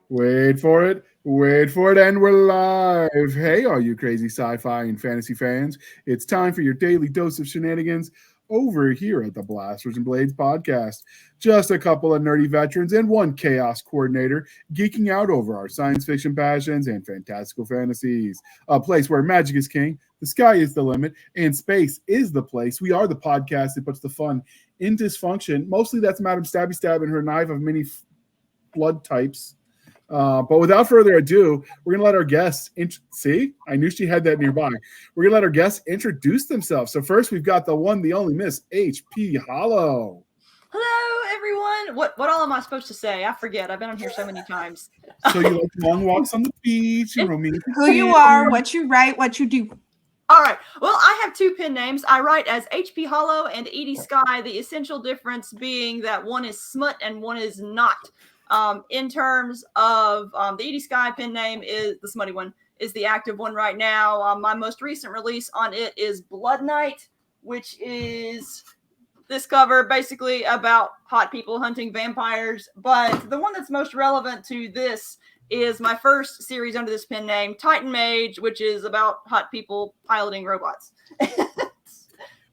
Wait for it. Wait for it. And we're live. Hey, all you crazy sci fi and fantasy fans. It's time for your daily dose of shenanigans over here at the Blasters and Blades podcast. Just a couple of nerdy veterans and one chaos coordinator geeking out over our science fiction passions and fantastical fantasies. A place where magic is king, the sky is the limit, and space is the place. We are the podcast that puts the fun in dysfunction. Mostly that's Madam Stabby Stab and her knife of many blood types. But without further ado, we're going to let our guests see. I knew she had that nearby. We're going to let our guests introduce themselves. So first, we've got the one, the only Miss H.P. Hollow. Hello, everyone. What all am I supposed to say? I forget. I've been on here so many times. So you like long walks on the beach and romantic. Who you are, what you write, what you do. All right. Well, I have two pen names. I write as H.P. Hollow and Edie Sky. The essential difference being that one is smut and one is not. In terms of the Edie Sky pen name is the smutty one, is the active one right now. My most recent release on it is Blood Night, which is this cover basically about hot people hunting vampires. But the one that's most relevant to this is my first series under this pen name, Titan Mage, which is about hot people piloting robots.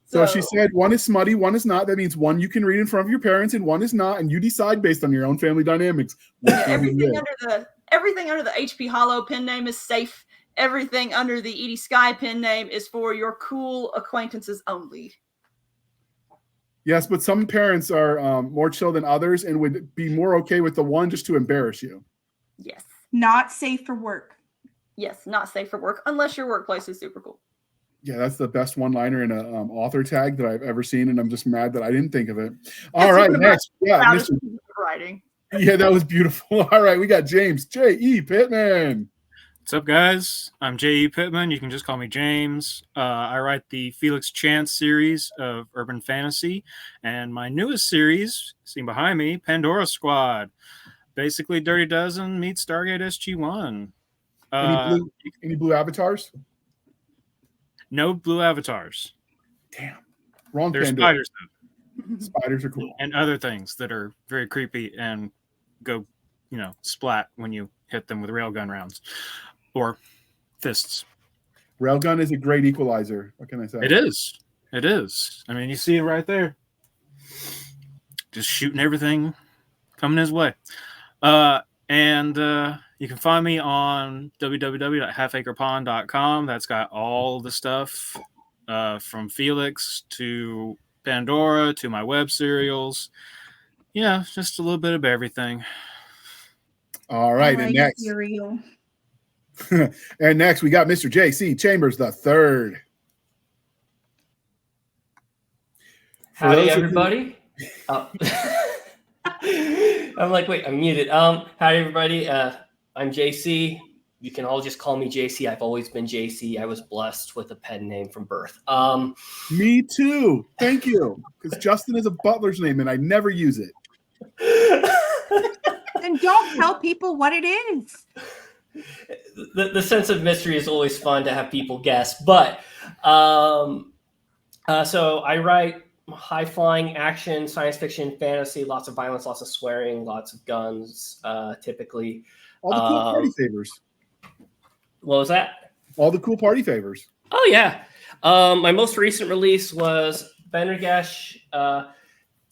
So she said one is smutty, one is not. That means one you can read in front of your parents and one is not, and you decide based on your own family dynamics. Everything under the HP Hollow pen name is safe. Everything under the Edie Sky pen name is for your cool acquaintances only. Yes, but some parents are more chill than others and would be more okay with the one just to embarrass you. Yes. Not safe for work. Yes, not safe for work unless your workplace is super cool. Yeah, that's the best one-liner in an author tag that I've ever seen, and I'm just mad that I didn't think of it. All right, next. Yeah, writing. Yeah, that was beautiful. All right, we got James J.E. Pittman. What's up, guys? I'm J.E. Pittman. You can just call me James. I write the Felix Chance series of urban fantasy, and my newest series, seen behind me, Pandora Squad. Basically, Dirty Dozen meets Stargate SG-1. Any blue avatars? No blue avatars. Damn. Wrong. There's spiders, though. Spiders are cool. And other things that are very creepy and go, splat when you hit them with railgun rounds or fists. Railgun is a great equalizer. What can I say? It is. It is. I mean, you see it right there. Just shooting everything coming his way. You can find me on www.halfacrepond.com. That's got all the stuff from Felix to Pandora to my web serials. Yeah, just a little bit of everything. All right, and next. And next we got Mr. J.C. Chambers III. Howdy, everybody. I'm like, wait, I'm muted. Howdy, everybody. I'm JC. You can all just call me JC. I've always been JC. I was blessed with a pen name from birth. Me too. Thank you. Because Justin is a butler's name, and I never use it. And don't tell people what it is. The sense of mystery is always fun to have people guess. But so I write high-flying action, science fiction, fantasy, lots of violence, lots of swearing, lots of guns, typically. All the cool party favors. What was that? All the cool party favors. Oh, yeah. My most recent release was Bendergesh,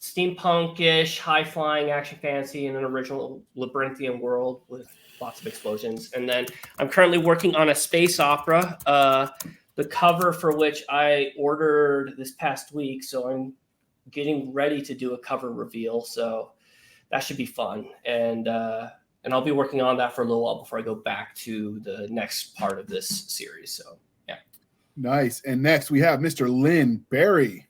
steampunkish, high-flying action fantasy in an original labyrinthian world with lots of explosions. And then I'm currently working on a space opera, the cover for which I ordered this past week. So I'm getting ready to do a cover reveal. So that should be fun. And I'll be working on that for a little while before I go back to the next part of this series. So, yeah. Nice. And next we have Mr. Lynn Barry.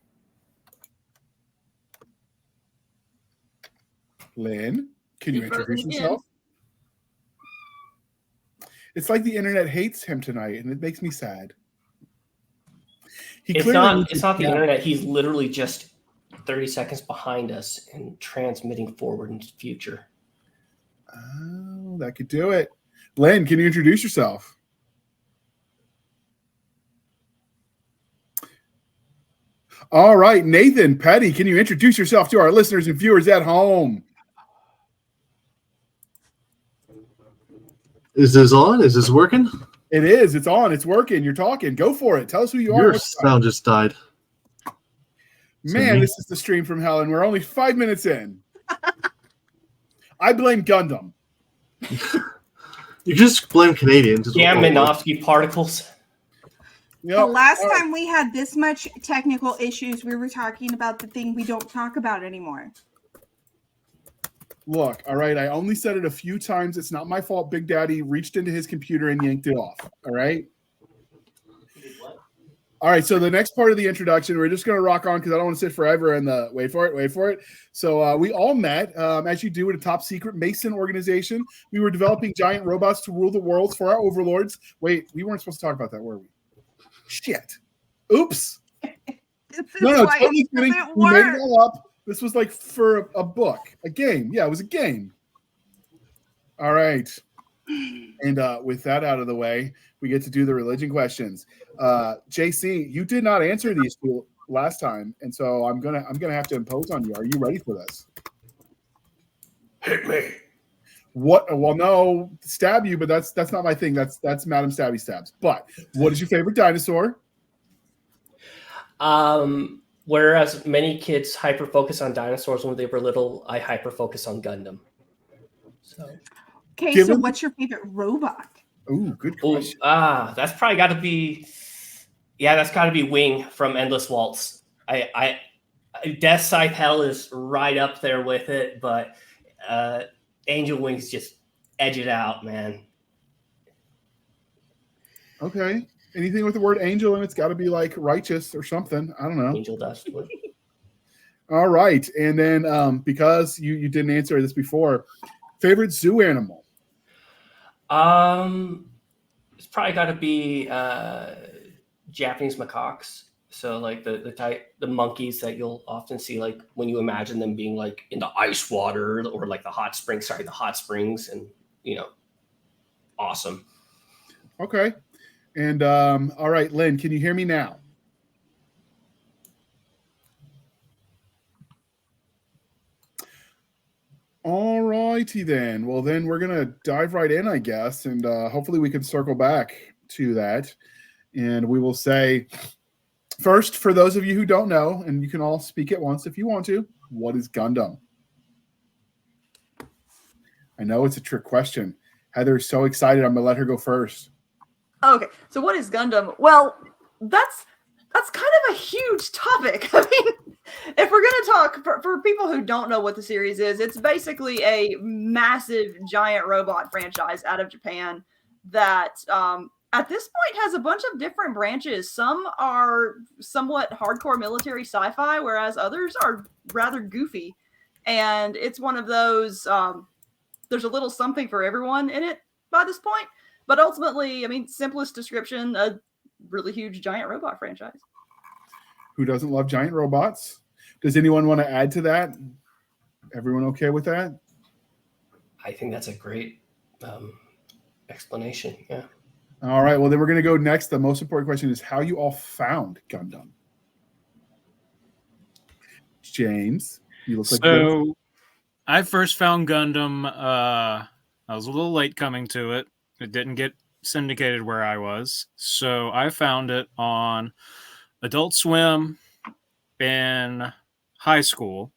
Lynn, can you introduce yourself? It's like the internet hates him tonight, and it makes me sad. It's not the internet. He's literally just 30 seconds behind us and transmitting forward into the future. Oh, that could do it. Lynn, can you introduce yourself? All right, Nathan Petty, can you introduce yourself to our listeners and viewers at home? Is this on? Is this working? It is. It's on. It's working. You're talking. Go for it. Tell us who you are. Your What's up. sound just died. Man, me? this is the stream from hell, and we're only 5 minutes in. I blame Gundam. You just blame Canadians. Yeah, Minovsky particles. Yep. The last All right. time we had this much technical issues, we were talking about the thing we don't talk about anymore. Look, all right, I only said it a few times. It's not my fault. Big Daddy reached into his computer and yanked it off. All right. All right, so the next part of the introduction, we're just going to rock on because I don't want to sit forever in the wait for it. So we all met, as you do, at a top secret Mason organization. We were developing giant robots to rule the world for our overlords. Wait, we weren't supposed to talk about that, were we? Shit. Oops. No, totally kidding. We made it all up. This was like for a book, a game. Yeah, it was a game. All right. And with that out of the way, we get to do the religion questions. JC, you did not answer these two last time, and so I'm gonna have to impose on you. Are you ready for this? Hit me. What? Well, no, stab you, but that's not my thing. That's Madam Stabby stabs. But what is your favorite dinosaur? Whereas many kids hyper focus on dinosaurs when they were little, I hyper focus on Gundam. So, Okay, so Given- what's your favorite robot? Ooh, good ooh, question. that's probably got to be, that's got to be Wing from Endless Waltz. I Death Scythe Hell is right up there with it, but Angel Wings just edge it out, man. Okay. Anything with the word angel in it's got to be like righteous or something. I don't know. Angel Dust. All right. And then because you didn't answer this before, favorite zoo animal? It's probably got to be Japanese macaques. So like the monkeys that you'll often see, like when you imagine them being like in the ice water or like the hot springs, and awesome. Okay. And all right, Lynn, can you hear me now? All righty then. Well, then we're going to dive right in, I guess, and hopefully we can circle back to that. And we will say, first, for those of you who don't know, and you can all speak at once if you want to, what is Gundam? I know it's a trick question. Heather's so excited, I'm going to let her go first. Okay, so what is Gundam? Well, that's kind of a huge topic. I mean, if we're going to talk, for people who don't know what the series is, it's basically a massive giant robot franchise out of Japan that at this point has a bunch of different branches. Some are somewhat hardcore military sci-fi, whereas others are rather goofy. And it's one of those, there's a little something for everyone in it by this point. But ultimately, I mean, simplest description, a really huge giant robot franchise. Who doesn't love giant robots? Does anyone want to add to that? Everyone okay with that? I think that's a great explanation. Yeah. All right. Well, then we're going to go next. The most important question is how you all found Gundam. James, you look like So I first found Gundam. I was a little late coming to it. It didn't get syndicated where I was. So I found it on Adult Swim in high school.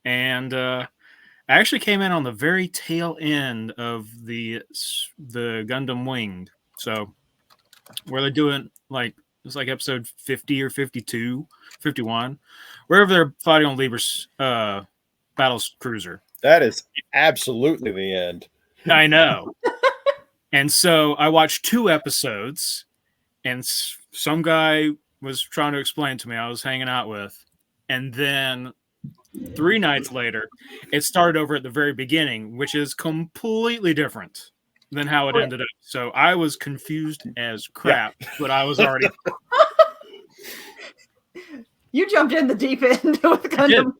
And I actually came in on the very tail end of the Gundam Winged. So where they're doing like, it's like episode 50 or 52, 51, wherever they're fighting on Lieber's battle cruiser. That is absolutely the end. I know. And so I watched 2 episodes, and some guy was trying to explain to me I was hanging out with. And then 3 nights later, it started over at the very beginning, which is completely different than how it ended up. So I was confused as crap, but I was already... You jumped in the deep end with Gundam.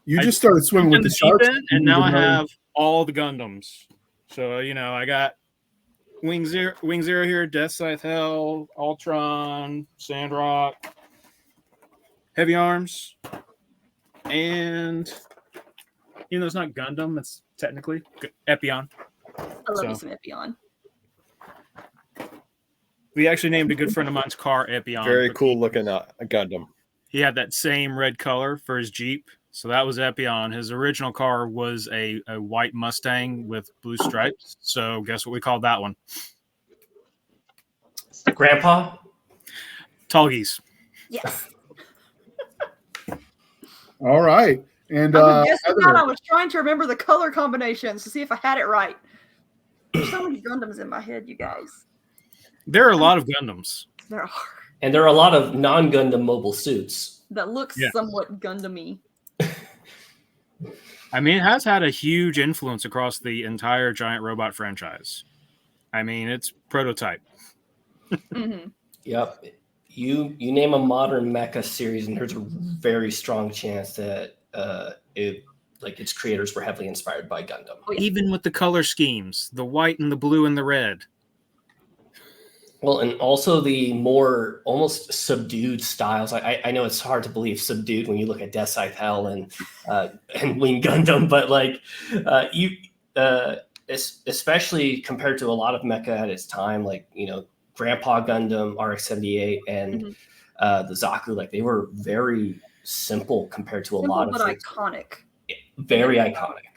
you just started swimming with the sharks. And now I have all the Gundams. So, I got Wing Zero here, Death Scythe Hell, Ultron, Sandrock, Heavy Arms, and even though it's not Gundam, it's technically. Epion. I love me So- some Epion. We actually named a good friend of mine's car Epion. Very but cool looking Gundam. He had that same red color for his Jeep. So that was Epion. His original car was a white Mustang with blue stripes. So guess what we called that one? Grandpa? Tall Geese. Yes. All right. And I was guessing Heather, that. I was trying to remember the color combinations to see if I had it right. There's so many Gundams in my head, you guys. There are a lot of Gundams. There are. And there are a lot of non-Gundam mobile suits. That looks Yeah. somewhat Gundam-y. I mean, it has had a huge influence across the entire giant robot franchise. I mean, it's prototype. Mm-hmm. Yep. You name a modern mecha series, and there's a very strong chance that its creators were heavily inspired by Gundam. Oh, yeah. Even with the color schemes, the white and the blue and the red. Well, and also the more almost subdued styles. I know it's hard to believe subdued when you look at Death Scythe Hell and Wing Gundam, but especially compared to a lot of mecha at its time, like Grandpa Gundam, RX-78, and the Zaku, like they were very simple compared to a lot of but things. iconic. Very iconic.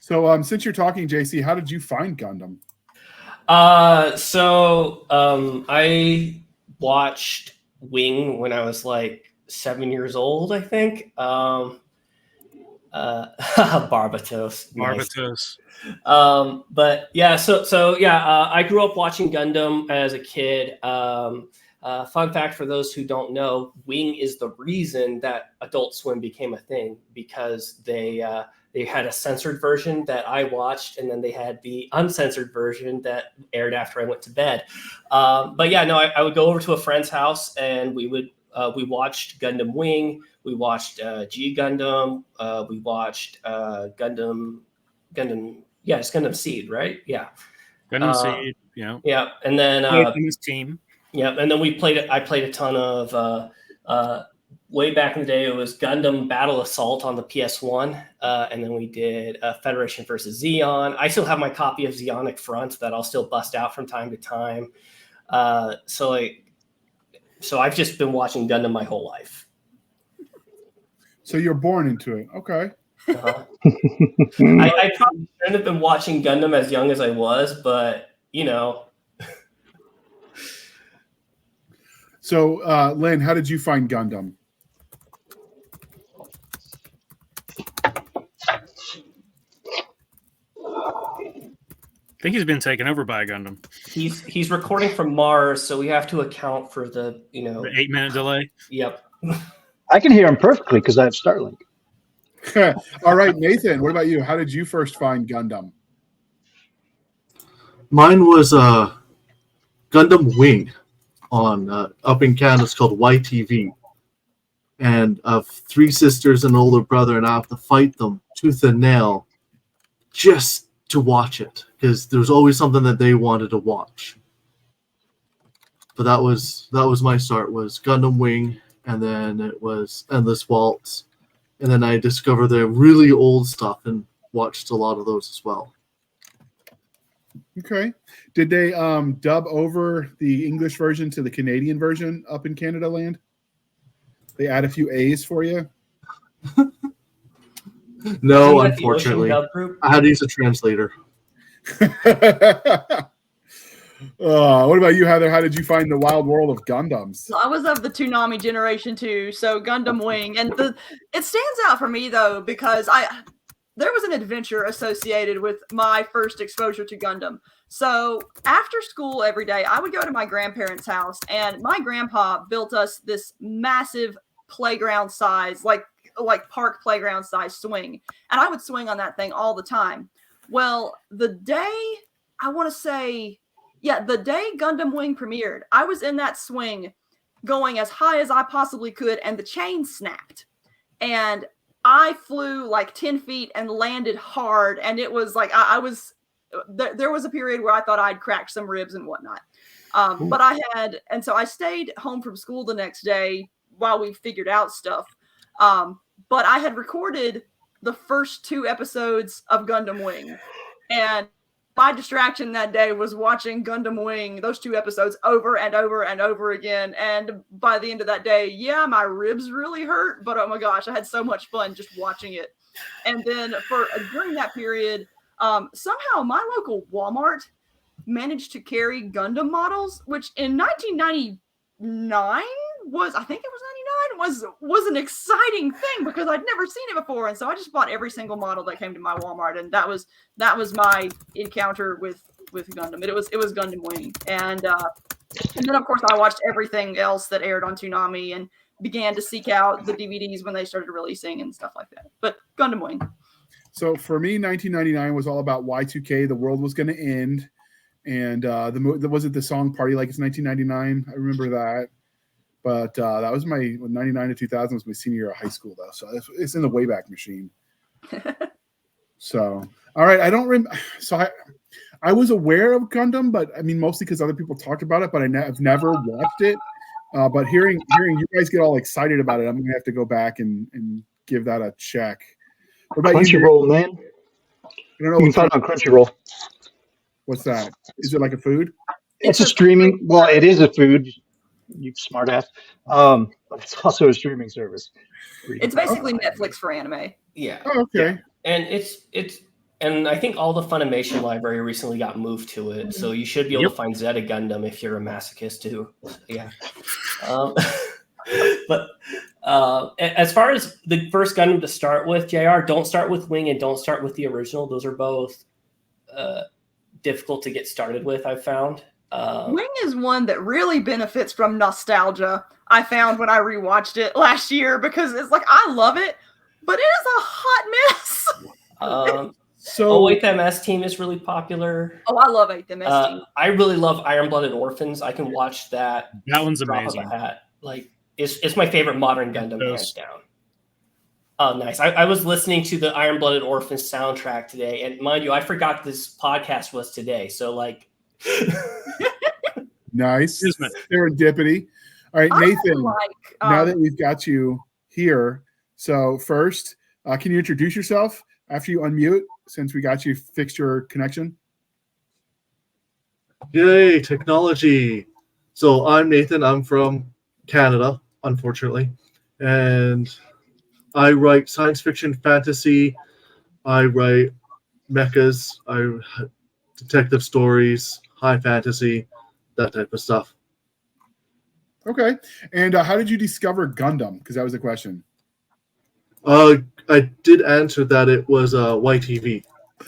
so since you're talking, JC, how did you find Gundam? I watched Wing when I was like 7 years old, I think. Barbatos. Nice. Barbatos. But yeah, I grew up watching Gundam as a kid. Fun fact for those who don't know, Wing is the reason that Adult Swim became a thing, because they had a censored version that I watched, and then they had the uncensored version that aired after I went to bed. I would go over to a friend's house, and we watched Gundam Wing, we watched G Gundam, we watched Gundam. Yeah, it's Gundam Seed, right? Yeah. Gundam Seed, Yeah, and then in his team. yeah, and then I played a ton of way back in the day. It was Gundam Battle Assault on the PS1, and then we did Federation versus Zeon. I still have my copy of Zeonic Front that I'll still bust out from time to time. So I've just been watching Gundam my whole life. So you're born into it. Okay. I probably shouldn't have been watching Gundam as young as I was, but So, Lynn, how did you find Gundam? I think he's been taken over by a Gundam. He's recording from Mars, so we have to account for the The 8-minute delay. Yep. I can hear him perfectly because I have Starlink. All right, Nathan, what about you? How did you first find Gundam? Mine was Gundam Wing on up in Canada. It's called YTV, and of 3 sisters and an older brother, and I have to fight them tooth and nail just to watch it because there was always something that they wanted to watch. But that was my start, was Gundam Wing, and then it was Endless Waltz, and then I discovered the really old stuff and watched a lot of those as well. Okay. Did they dub over the English version to the Canadian version up in Canada land? They add a few A's for you? No, Isn't that the Ocean unfortunately. Dub Group? I had to use a translator. What about you, Heather? How did you find the wild world of Gundams? So I was of the Toonami generation too, so Gundam Wing, and it stands out for me though because there was an adventure associated with my first exposure to Gundam. So after school every day, I would go to my grandparents' house, and my grandpa built us this massive playground size, like park playground size swing, and I would swing on that thing all the time. Well, the day Gundam Wing premiered, I was in that swing going as high as I possibly could, and the chain snapped. And I flew like 10 feet and landed hard. And it was like, there was a period where I thought I'd cracked some ribs and whatnot. So I stayed home from school the next day while we figured out stuff. But I had recorded the first 2 episodes of Gundam Wing. And my distraction that day was watching Gundam Wing, those 2 episodes over and over and over again. And by the end of that day, yeah, my ribs really hurt, but oh my gosh, I had so much fun just watching it. And then during that period, somehow my local Walmart managed to carry Gundam models, which in 1999 was an exciting thing because I'd never seen it before, and so I just bought every single model that came to my Walmart, and that was my encounter with Gundam. It was Gundam Wing, and then of course I watched everything else that aired on Toonami and began to seek out the DVDs when they started releasing and stuff like that. But Gundam Wing. So for me, 1999 was all about Y2K. The world was going to end, and was it the song "Party Like It's 1999"? I remember that. But that was my 99 to 2000 was my senior year of high school, though. So it's in the Wayback Machine. So, all right. I don't remember. So I was aware of Gundam, but I mean, mostly because other people talked about it, but I've never watched it. But hearing you guys get all excited about it, I'm going to have to go back and give that a check. What about Crunchyroll, man. I don't know. You can find it on Crunchyroll. What's that? Is it like a food? It's a streaming. Well, it is a food. You smartass. But it's also a streaming service. It's basically Netflix for anime. Yeah. Oh, okay. Yeah. And and I think all the Funimation library recently got moved to it, so you should be able to find Zeta Gundam if you're a masochist too. Yeah. But as far as the first Gundam to start with, JR, don't start with Wing and don't start with the original. Those are both difficult to get started with, I've found. Wing is one that really benefits from nostalgia. I found when I rewatched it last year because it's like I love it, but it is a hot mess. So 8th MS Team is really popular. Oh, I love 8th MS Team. I really love Iron Blooded Orphans. I can watch that. That one's drop amazing. Of a hat. Like it's my favorite modern Gundam, hands down. Oh, nice. I was listening to the Iron Blooded Orphans soundtrack today, and mind you, I forgot this podcast was today. So like. Nice serendipity. All right, Nathan, now that we've got you here, so first can you introduce yourself after you unmute, since we got you fixed your connection? Yay, technology. So I'm Nathan. I'm from Canada, unfortunately, and I write science fiction, fantasy. I write mechas, detective stories, high fantasy, that type of stuff. Okay. And how did you discover Gundam? Because that was the question. I did answer that it was YTV.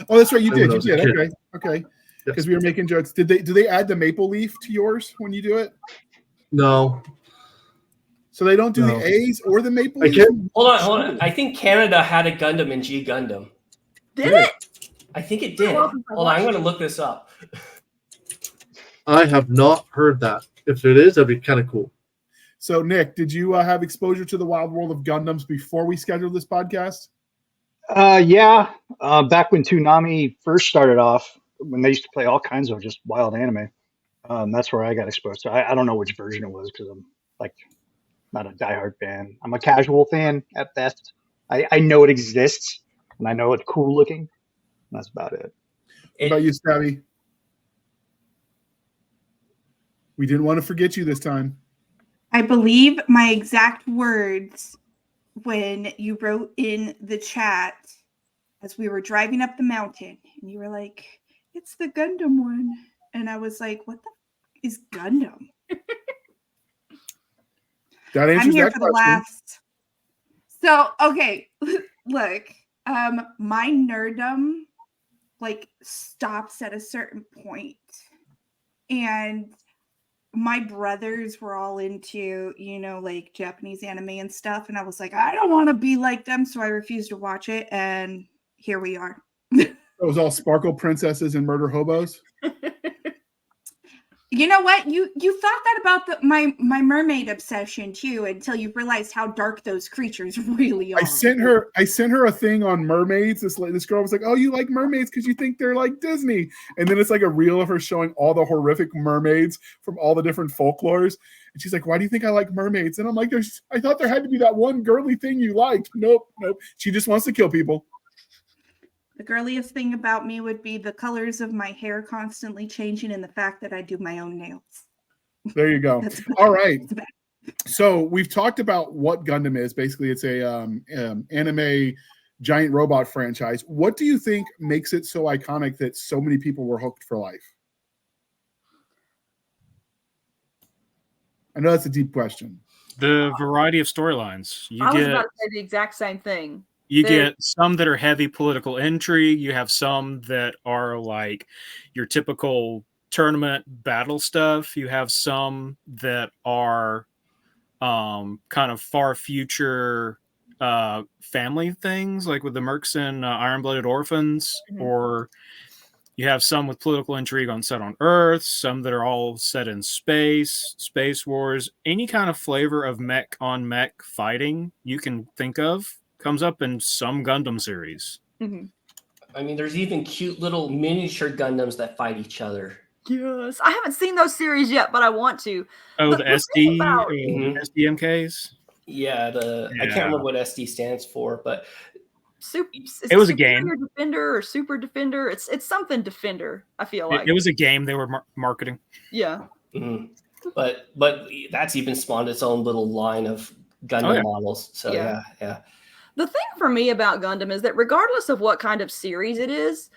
Oh, that's right. You did. Okay. Okay. Because we were making jokes. Do they add the maple leaf to yours when you do it? No. So they don't do the A's or the maple leaf? Hold on. I think Canada had a Gundam in G Gundam. Did it? I think it did. Hold on, I'm going to look this up. I have not heard that. If it is, that'd be kind of cool. So, Nick, did you have exposure to the wild world of Gundams before we scheduled this podcast? Yeah. Back when Toonami first started off, when they used to play all kinds of just wild anime, that's where I got exposed to. I don't know which version it was because I'm like not a diehard fan. I'm a casual fan at best. I know it exists and I know it's cool looking. That's about it. What about you, Stabby? We didn't want to forget you this time. I believe my exact words when you wrote in the chat as we were driving up the mountain, and you were like, "It's the Gundam one," and I was like, "What the is Gundam?" That answers I'm here that for question. the last. So okay, look, my nerdum like stops at a certain point, and my brothers were all into, like Japanese anime and stuff. And I was like, I don't want to be like them. So I refused to watch it. And here we are. It was all sparkle princesses and murder hobos. You know what? You thought that about my mermaid obsession too, until you realized how dark those creatures really are. I sent her a thing on mermaids. This girl was like, "Oh, you like mermaids because you think they're like Disney," and then it's like a reel of her showing all the horrific mermaids from all the different folklores. And she's like, "Why do you think I like mermaids?" And I'm like, I thought there had to be that one girly thing you liked. Nope. She just wants to kill people. The girliest thing about me would be the colors of my hair constantly changing and the fact that I do my own nails. There you go. That's All right. So we've talked about what Gundam is. Basically, it's a anime giant robot franchise. What do you think makes it so iconic that so many people were hooked for life? I know that's a deep question. The variety of storylines. I was about to say the exact same thing. You get some that are heavy political intrigue. You have some that are like your typical tournament battle stuff. You have some that are kind of far future family things, like with the Mercs and Iron-Blooded Orphans, or you have some with political intrigue set on Earth, some that are all set in space wars. Any kind of flavor of mech on mech fighting you can think of comes up in some Gundam series. I mean, there's even cute little miniature Gundams that fight each other. Yes, I haven't seen those series yet, but I want to. Oh, the SD, SDMKs? Yeah, I can't remember what SD stands for, but it was a game. Defender or Super Defender. It's something Defender, I feel like. It was a game they were marketing. Yeah. But that's even spawned its own little line of Gundam models. So yeah. The thing for me about Gundam is that regardless of what kind of series it is,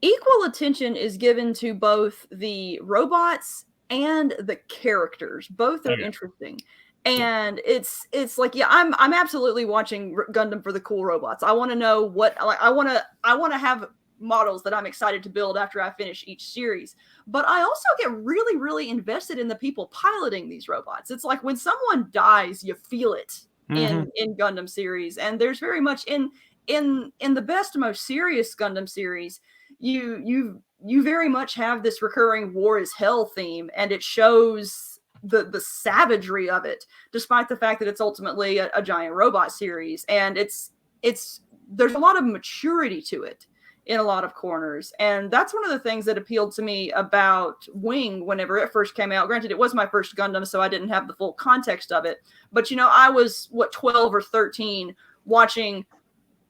equal attention is given to both the robots and the characters. Both are interesting. And it's like, yeah, I'm absolutely watching Gundam for the cool robots. I want to know what, like, I want to have models that I'm excited to build after I finish each series. But I also get really, really invested in the people piloting these robots. It's like when someone dies, you feel it in Gundam series. And there's very much in the best, most serious Gundam series, you very much have this recurring war is hell theme, and it shows the savagery of it, despite the fact that it's ultimately a giant robot series. And there's a lot of maturity to it in a lot of corners. And that's one of the things that appealed to me about Wing whenever it first came out. Granted, it was my first Gundam, so I didn't have the full context of it. But, I was, 12 or 13 watching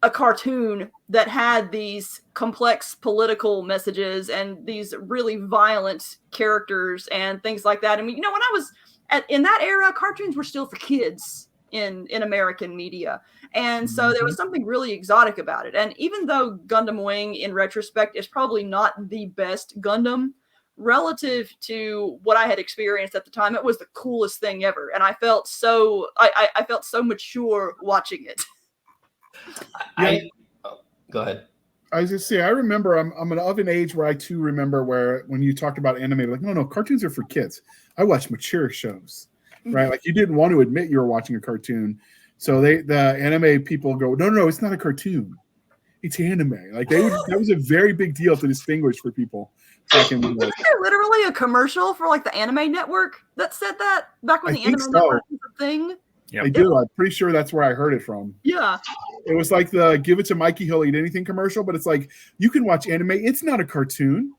a cartoon that had these complex political messages and these really violent characters and things like that. I mean, when I was in that era, cartoons were still for kids in American media. And so there was something really exotic about it. And even though Gundam Wing, in retrospect, is probably not the best Gundam, relative to what I had experienced at the time, it was the coolest thing ever. And I felt so mature watching it. Go ahead. I was just saying, I remember I'm of an age where I too remember where when you talked about anime, like, no, cartoons are for kids. I watch mature shows, right? Like you didn't want to admit you were watching a cartoon. So the anime people go, no, it's not a cartoon. It's anime. Like that was a very big deal to distinguish for people. Isn't there literally a commercial for like the Anime Network that said that back when the Anime Network was a thing? Yep. I do. I'm pretty sure that's where I heard it from. Yeah. It was like the Give It to Mikey, He'll Eat Anything commercial, but it's like, you can watch anime. It's not a cartoon.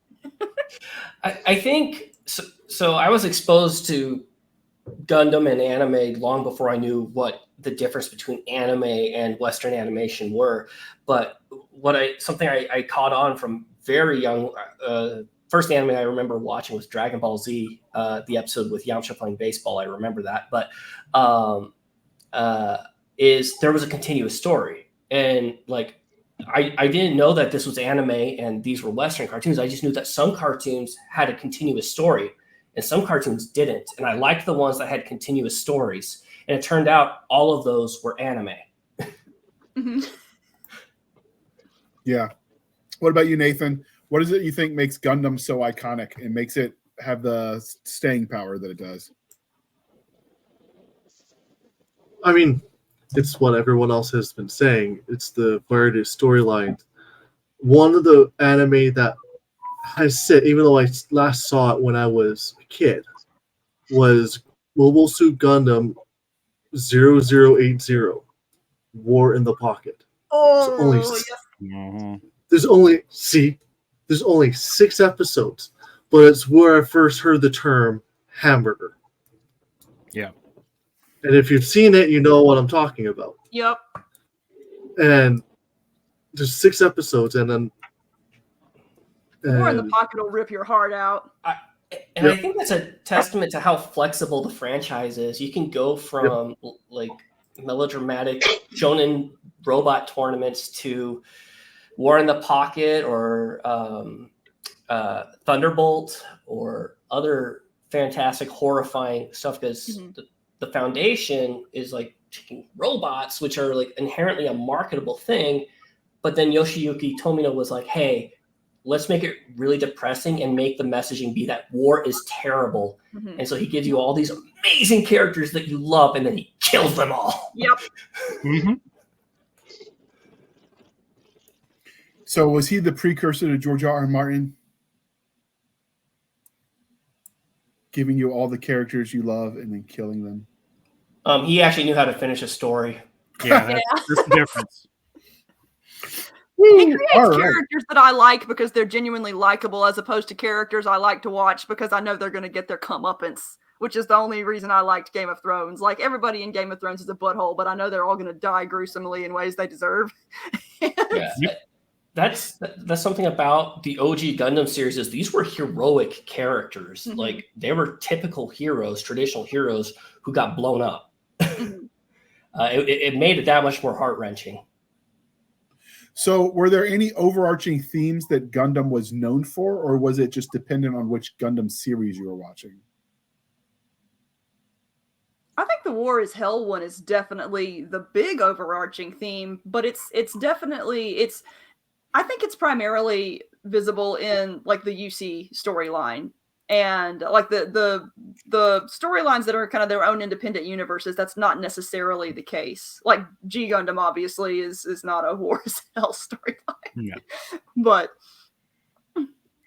I think, so I was exposed to Gundam and anime long before I knew what the difference between anime and Western animation were. But something I caught on from very young, first anime I remember watching was Dragon Ball Z, the episode with Yamcha playing baseball. I remember that. But there was a continuous story. And like, I didn't know that this was anime and these were Western cartoons. I just knew that some cartoons had a continuous story and some cartoons didn't. And I liked the ones that had continuous stories. And it turned out all of those were anime. Yeah. What about you, Nathan? What is it you think makes Gundam so iconic and makes it have the staying power that it does? I mean, it's what everyone else has been saying. It's the variety of storyline. One of the anime that has said, even though I last saw it when I was a kid was Mobile Suit Gundam 0080, War in the Pocket. Oh, only yes. There's only 6 episodes, but it's where I first heard the term hamburger. Yeah. And if you've seen it, you know what I'm talking about. Yep. And there's 6 episodes, and then War in the Pocket will rip your heart out. I think that's a testament to how flexible the franchise is. You can go from like melodramatic shonen robot tournaments to War in the Pocket or Thunderbolt or other fantastic, horrifying stuff, because the foundation is like taking robots, which are like inherently a marketable thing. But then Yoshiyuki Tomino was like, hey, let's make it really depressing and make the messaging be that war is terrible. And so he gives you all these amazing characters that you love, and then he kills them all. Yep. So was he the precursor to George R. R. Martin? Giving you all the characters you love and then killing them? He actually knew how to finish a story. Yeah, that's the difference. He creates characters that I like because they're genuinely likable, as opposed to characters I like to watch because I know they're going to get their comeuppance, which is the only reason I liked Game of Thrones. Like, everybody in Game of Thrones is a butthole, but I know they're all going to die gruesomely in ways they deserve. That's something about the OG Gundam series, is these were heroic characters. Like, they were typical heroes, traditional heroes who got blown up. It made it that much more heart-wrenching. So were there any overarching themes that Gundam was known for, or was it just dependent on which Gundam series you were watching? I think the War is Hell one is definitely the big overarching theme, but it's definitely I think it's primarily visible in like the UC storyline, and like the storylines that are kind of their own independent universes. That's not necessarily the case. Like G Gundam obviously is not a War is Hell storyline, but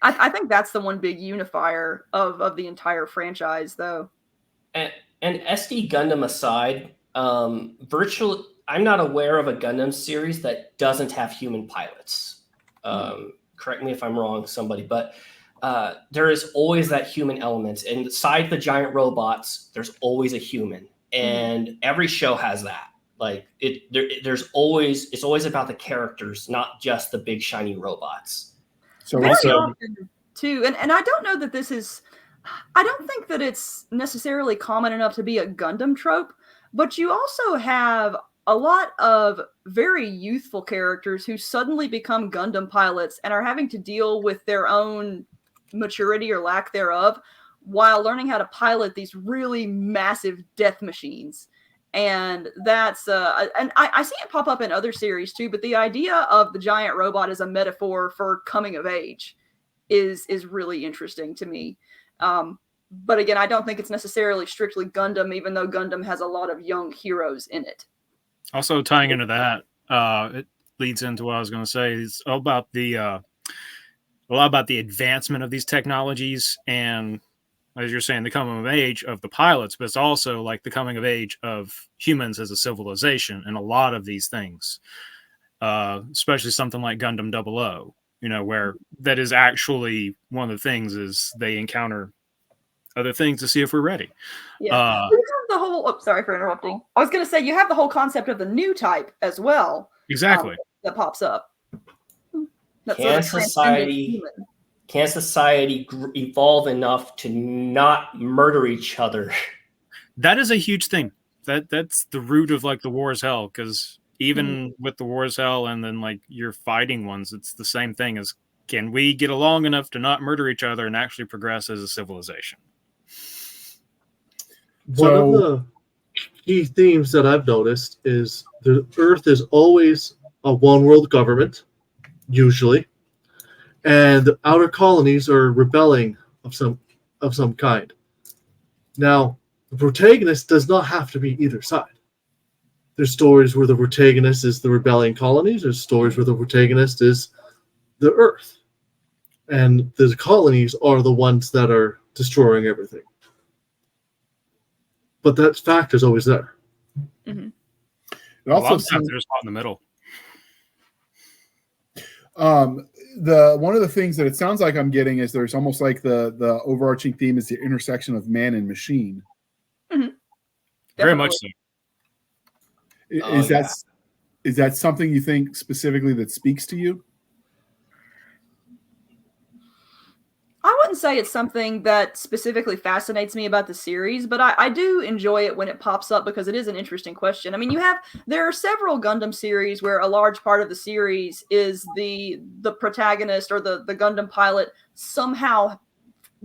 I think that's the one big unifier of the entire franchise, though. And SD Gundam aside, virtually, I'm not aware of a Gundam series that doesn't have human pilots. Correct me if I'm wrong, somebody, but there is always that human element. And beside the giant robots, there's always a human, and every show has that. Like it's always about the characters, not just the big shiny robots. So Very also, often, too, and I don't know that this is. I don't think that it's necessarily common enough to be a Gundam trope, but you also have a lot of very youthful characters who suddenly become Gundam pilots and are having to deal with their own maturity or lack thereof while learning how to pilot these really massive death machines. And that's and I see it pop up in other series too, but the idea of the giant robot as a metaphor for coming of age is really interesting to me. But again, I don't think it's necessarily strictly Gundam, even though Gundam has a lot of young heroes in it. Also, tying into that, it leads into what I was going to say. It's all about a lot about the advancement of these technologies, and as you're saying, the coming of age of the pilots, but it's also like the coming of age of humans as a civilization, and a lot of these things, especially something like Gundam 00. Where that is actually one of the things is they encounter other things to see if we're ready. Yeah. You have the whole, sorry for interrupting. I was going to say, you have the whole concept of the new type as well. Exactly. That pops up. That's Can society evolve enough to not murder each other? That is a huge thing. That's the root of like the War is Hell, because even with the War is Hell and then like your fighting ones, it's the same thing as, can we get along enough to not murder each other and actually progress as a civilization? One of the key themes that I've noticed is the Earth is always a one world government, usually, and the outer colonies are rebelling of some kind. Now, the protagonist does not have to be either side. There's stories where the protagonist is the rebelling colonies. There's stories where the protagonist is the Earth. And the colonies are the ones that are destroying everything. But that fact is always there. Mhm. It also They're seems, just caught in the middle. the one of the things that it sounds like I'm getting is there's almost like the overarching theme is the intersection of man and machine. Very much Definitely. so. Is that something you think specifically that speaks to you? I wouldn't say it's something that specifically fascinates me about the series, but I do enjoy it when it pops up because it is an interesting question. I mean, there are several Gundam series where a large part of the series is the protagonist or the Gundam pilot somehow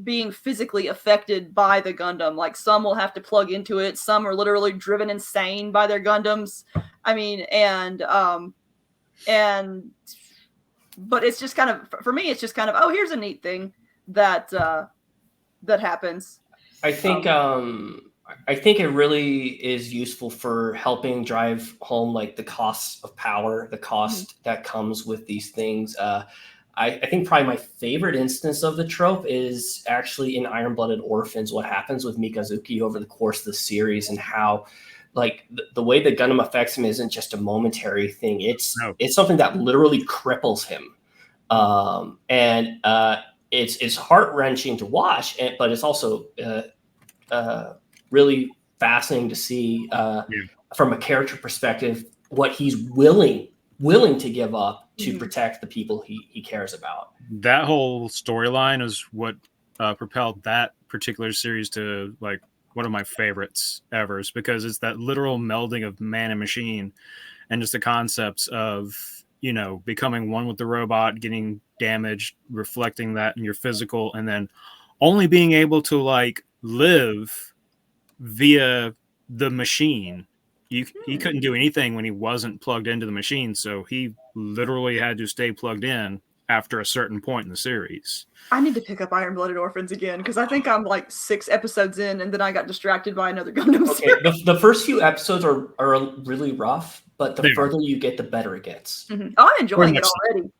being physically affected by the Gundam. Like some will have to plug into it, some are literally driven insane by their Gundams. I mean, but it's just kind of, for me, it's just kind of, oh, here's a neat thing that happens. I think it really is useful for helping drive home like the cost of power, the cost that comes with these things. I think probably my favorite instance of the trope is actually in Iron-Blooded Orphans, what happens with Mikazuki over the course of the series and how like the way the Gundam affects him isn't just a momentary thing. It's something that literally cripples him. It's heart-wrenching to watch, but it's also really fascinating to see from a character perspective what he's willing to give up to protect the people he cares about. That whole storyline is what propelled that particular series to like one of my favorites ever, because it's that literal melding of man and machine and just the concepts of, you know, becoming one with the robot, getting damaged, reflecting that in your physical, and then only being able to like live via the machine. He couldn't do anything when he wasn't plugged into the machine, so he literally had to stay plugged in after a certain point in the series. I need to pick up Iron-Blooded Orphans again because I think I'm like 6 episodes in and then I got distracted by another Gundam series. The first few episodes are really rough, but the further you get, the better it gets. Oh, I'm enjoying it already.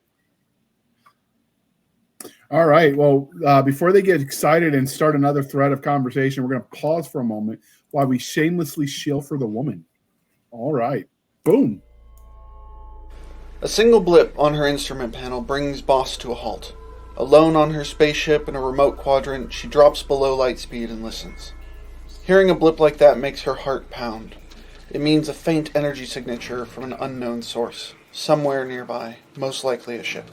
All right. Well, before they get excited and start another thread of conversation, we're going to pause for a moment while we shamelessly shill for the woman. All right. Boom. A single blip on her instrument panel brings Boss to a halt. Alone on her spaceship in a remote quadrant, she drops below light speed and listens. Hearing a blip like that makes her heart pound. It means a faint energy signature from an unknown source, somewhere nearby, most likely a ship.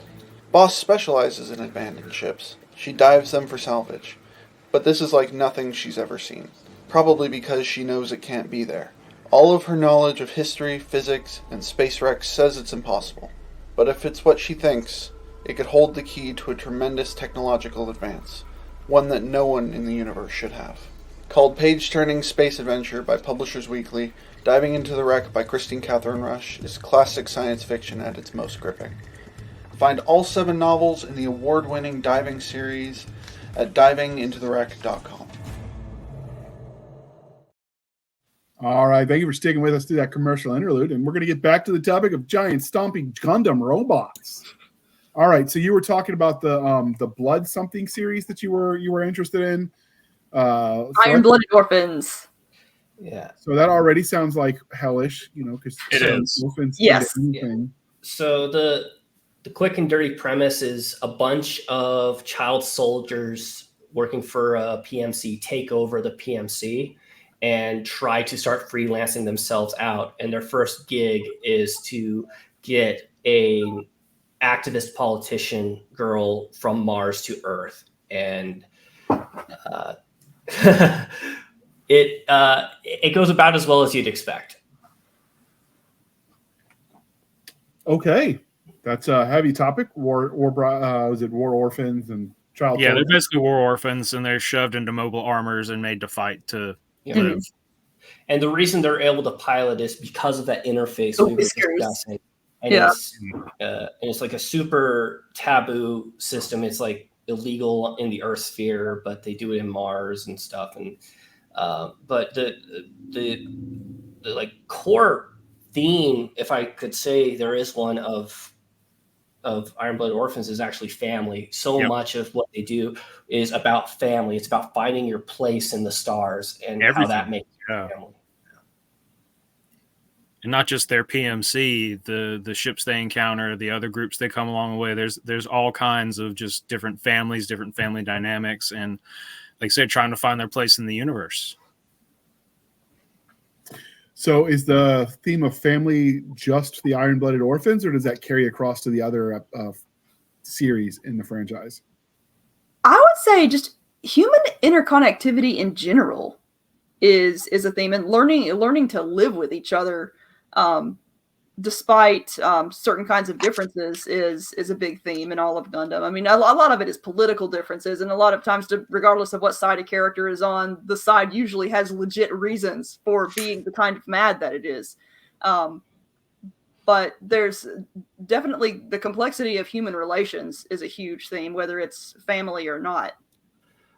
Boss specializes in abandoned ships. She dives them for salvage. But this is like nothing she's ever seen. Probably because she knows it can't be there. All of her knowledge of history, physics, and space wrecks says it's impossible. But if it's what she thinks, it could hold the key to a tremendous technological advance, one that no one in the universe should have. Called Page-Turning Space Adventure by Publishers Weekly, Diving into the Wreck by Christine Catherine Rush is classic science fiction at its most gripping. Find all 7 novels in the award-winning diving series at divingintotherwreck.com. All right. Thank you for sticking with us through that commercial interlude. And we're going to get back to the topic of giant stomping Gundam robots. All right. So you were talking about the Blood something series that you were interested in. Iron-Blooded Orphans. Yeah. So that already sounds like hellish, you know, because it is. Yes. So the quick and dirty premise is a bunch of child soldiers working for a PMC take over the PMC and try to start freelancing themselves out. And their first gig is to get an activist politician girl from Mars to Earth. And it goes about as well as you'd expect. Okay. That's a heavy topic. Was it war orphans and child? Yeah, soldiers? they're basically war orphans, and they're shoved into mobile armors and made to fight to live. And the reason they're able to pilot is because of that interface we were discussing. And it's like a super taboo system. It's like illegal in the Earth sphere, but they do it in Mars and stuff. And but the like core theme, if I could say there is one, of Iron Blood Orphans is actually family. So Yep. much of what they do is about family. It's about finding your place in the stars and how that Everything. makes you Yeah. family. And not just their PMC, the ships they encounter, the other groups they come along the way. There's all kinds of just different families, different family dynamics, and like I said, trying to find their place in the universe. So is the theme of family just the Iron-Blooded Orphans, or does that carry across to the other series in the franchise? I would say just human interconnectivity in general is a theme, and learning to live with each other, despite certain kinds of differences, is a big theme in all of Gundam. I mean, a lot of it is political differences, and a lot of times, regardless of what side a character is on, the side usually has legit reasons for being the kind of mad that it is. But there's definitely the complexity of human relations is a huge theme, whether it's family or not.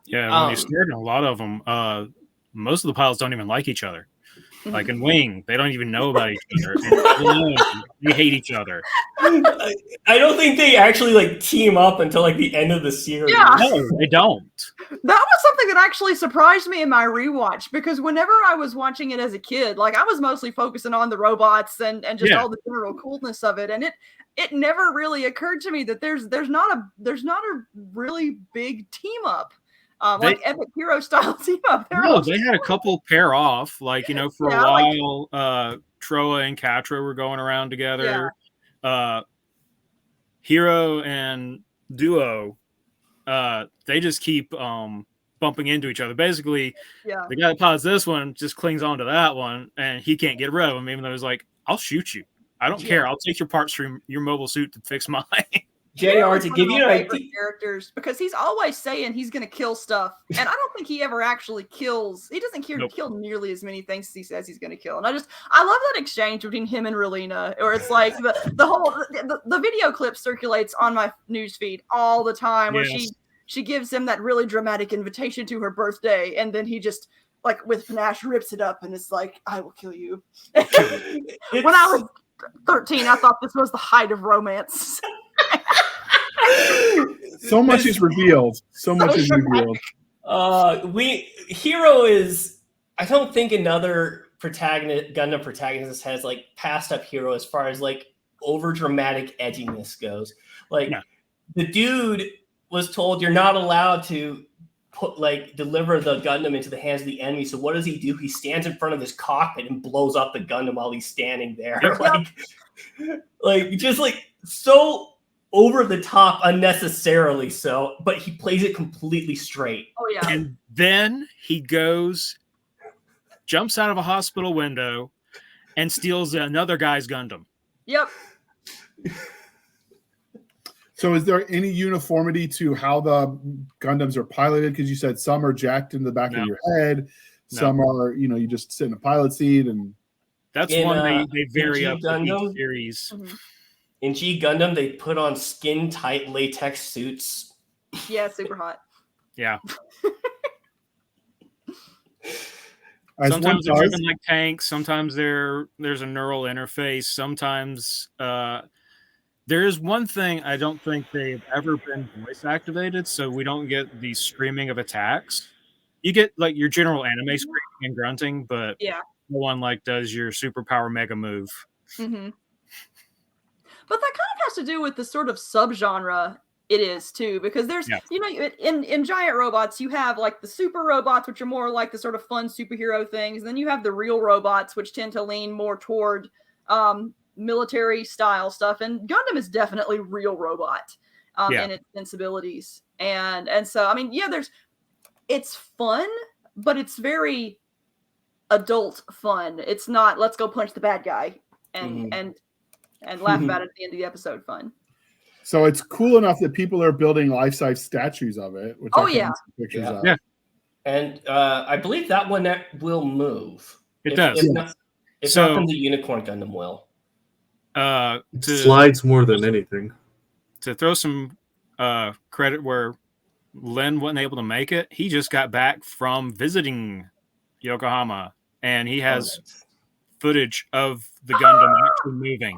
Yeah, when you start in a lot of them, most of the pilots don't even like each other. Like in Wing, they don't even know about each other. And they hate each other. I don't think they actually like team up until like the end of the series. Yeah. No, they don't. That was something that actually surprised me in my rewatch, because whenever I was watching it as a kid, like I was mostly focusing on the robots and just all the general coolness of it, and it never really occurred to me that there's not a really big team up. Like epic hero style team up. No, they had a couple pair off. Like, you know, for a while, Troa and Catra were going around together. Hero and Duo, they just keep bumping into each other. Basically, the guy that pilots this one just clings onto that one, and he can't get rid of him, even though he's like, I'll shoot you. I don't care. I'll take your parts from your mobile suit to fix mine. JR, to give you an idea, characters, because he's always saying he's going to kill stuff, and I don't think he ever actually kills. He doesn't kill nearly as many things as he says he's going to kill. And I love that exchange between him and Relina, or it's like the video clip circulates on my newsfeed all the time, where she gives him that really dramatic invitation to her birthday, and then he just, like, with panache rips it up, and it's like, I will kill you. When I was 13, I thought this was the height of romance. So much is revealed. So much is revealed. Hero is, I don't think another Gundam protagonist has like passed up Hero as far as like over dramatic edginess goes. Like the dude was told you're not allowed to deliver the Gundam into the hands of the enemy. So what does he do? He stands in front of his cockpit and blows up the Gundam while he's standing there. Just so over the top, unnecessarily so, but he plays it completely straight. Oh yeah. And then he jumps out of a hospital window and steals another guy's Gundam. Yep. So is there any uniformity to how the Gundams are piloted? Because you said some are jacked in the back of your head. Some are, you just sit in a pilot seat, and that's one they vary up with each series. Mm-hmm. In G Gundam, they put on skin-tight latex suits. Yeah, super hot. Yeah. Sometimes they're driven like tanks. Sometimes there's a neural interface. Sometimes there is one thing I don't think they've ever been voice activated, so we don't get the screaming of attacks. You get like your general anime screaming and grunting, but no one like does your superpower mega move. Mm-hmm. But that kind of has to do with the sort of subgenre it is too, because there's, in giant robots, you have like the super robots, which are more like the sort of fun superhero things. And then you have the real robots, which tend to lean more toward military style stuff. And Gundam is definitely real robot in its sensibilities. And so, I mean, it's fun, but it's very adult fun. It's not, let's go punch the bad guy and laugh about it at the end of the episode fun. So it's cool enough that people are building life-size statues of it. Which pictures of. Yeah. And I believe that one will move. It does. If not from the Unicorn Gundam will. Slides more than anything. To throw some credit where Len wasn't able to make it, he just got back from visiting Yokohama, and he has footage of the Gundam actually moving.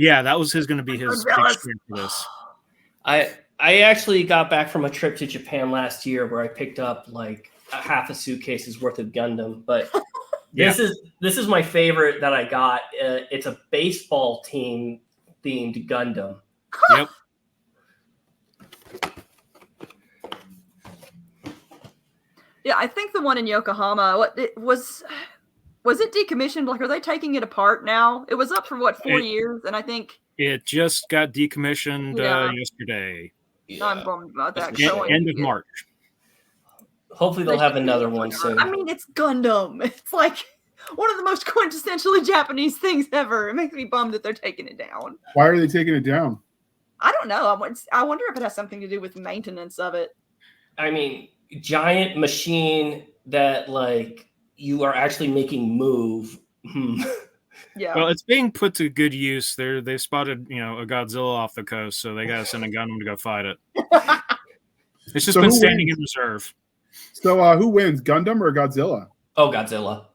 Yeah, that was going to be his big jealous. strength for this. I actually got back from a trip to Japan last year where I picked up like a half a suitcase's worth of Gundam. But this is my favorite that I got. It's a baseball team themed Gundam. Yep. Yeah, I think the one in Yokohama, was it decommissioned? Like, are they taking it apart now? It was up for 4 years, and I think it just got decommissioned yesterday. Yeah. I'm bummed about that. End of March. Hopefully they'll have another one soon. I mean, it's Gundam. It's like one of the most quintessentially Japanese things ever. It makes me bummed that they're taking it down. Why are they taking it down? I don't know. I wonder if it has something to do with maintenance of it. I mean, giant machine that like you are actually making move. Yeah. Well, it's being put to good use. They spotted a Godzilla off the coast, so they got to send a Gundam to go fight it. It's just been standing in reserve. So who wins, Gundam or Godzilla? Oh, Godzilla.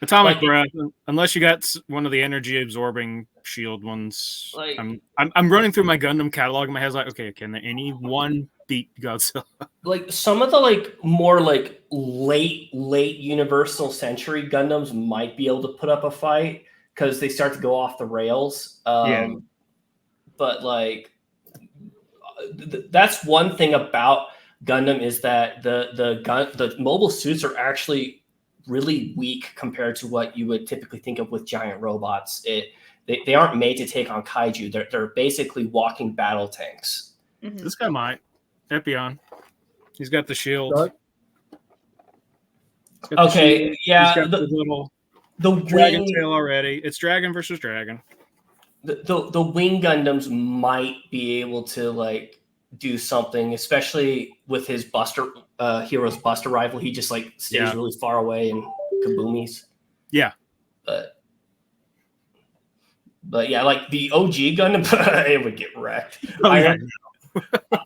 Atomic breath, unless you got one of the energy absorbing shield ones. Like, I'm running through my Gundam catalog in my head, like, okay, can any one beat Godzilla? Like some of the like more like late Universal Century Gundams might be able to put up a fight because they start to go off the rails. But like that's one thing about Gundam is that the mobile suits are actually really weak compared to what you would typically think of with giant robots. They aren't made to take on kaiju. They're basically walking battle tanks. Mm-hmm. This guy might. Epion. He's got the shield. Okay, yeah. He's got the little dragon tail already. It's dragon versus dragon. The wing Gundams might be able to like do something, especially with his hero's Buster rifle. He just like stays really far away and kaboomies. Yeah. But yeah, like the OG Gundam, it would get wrecked.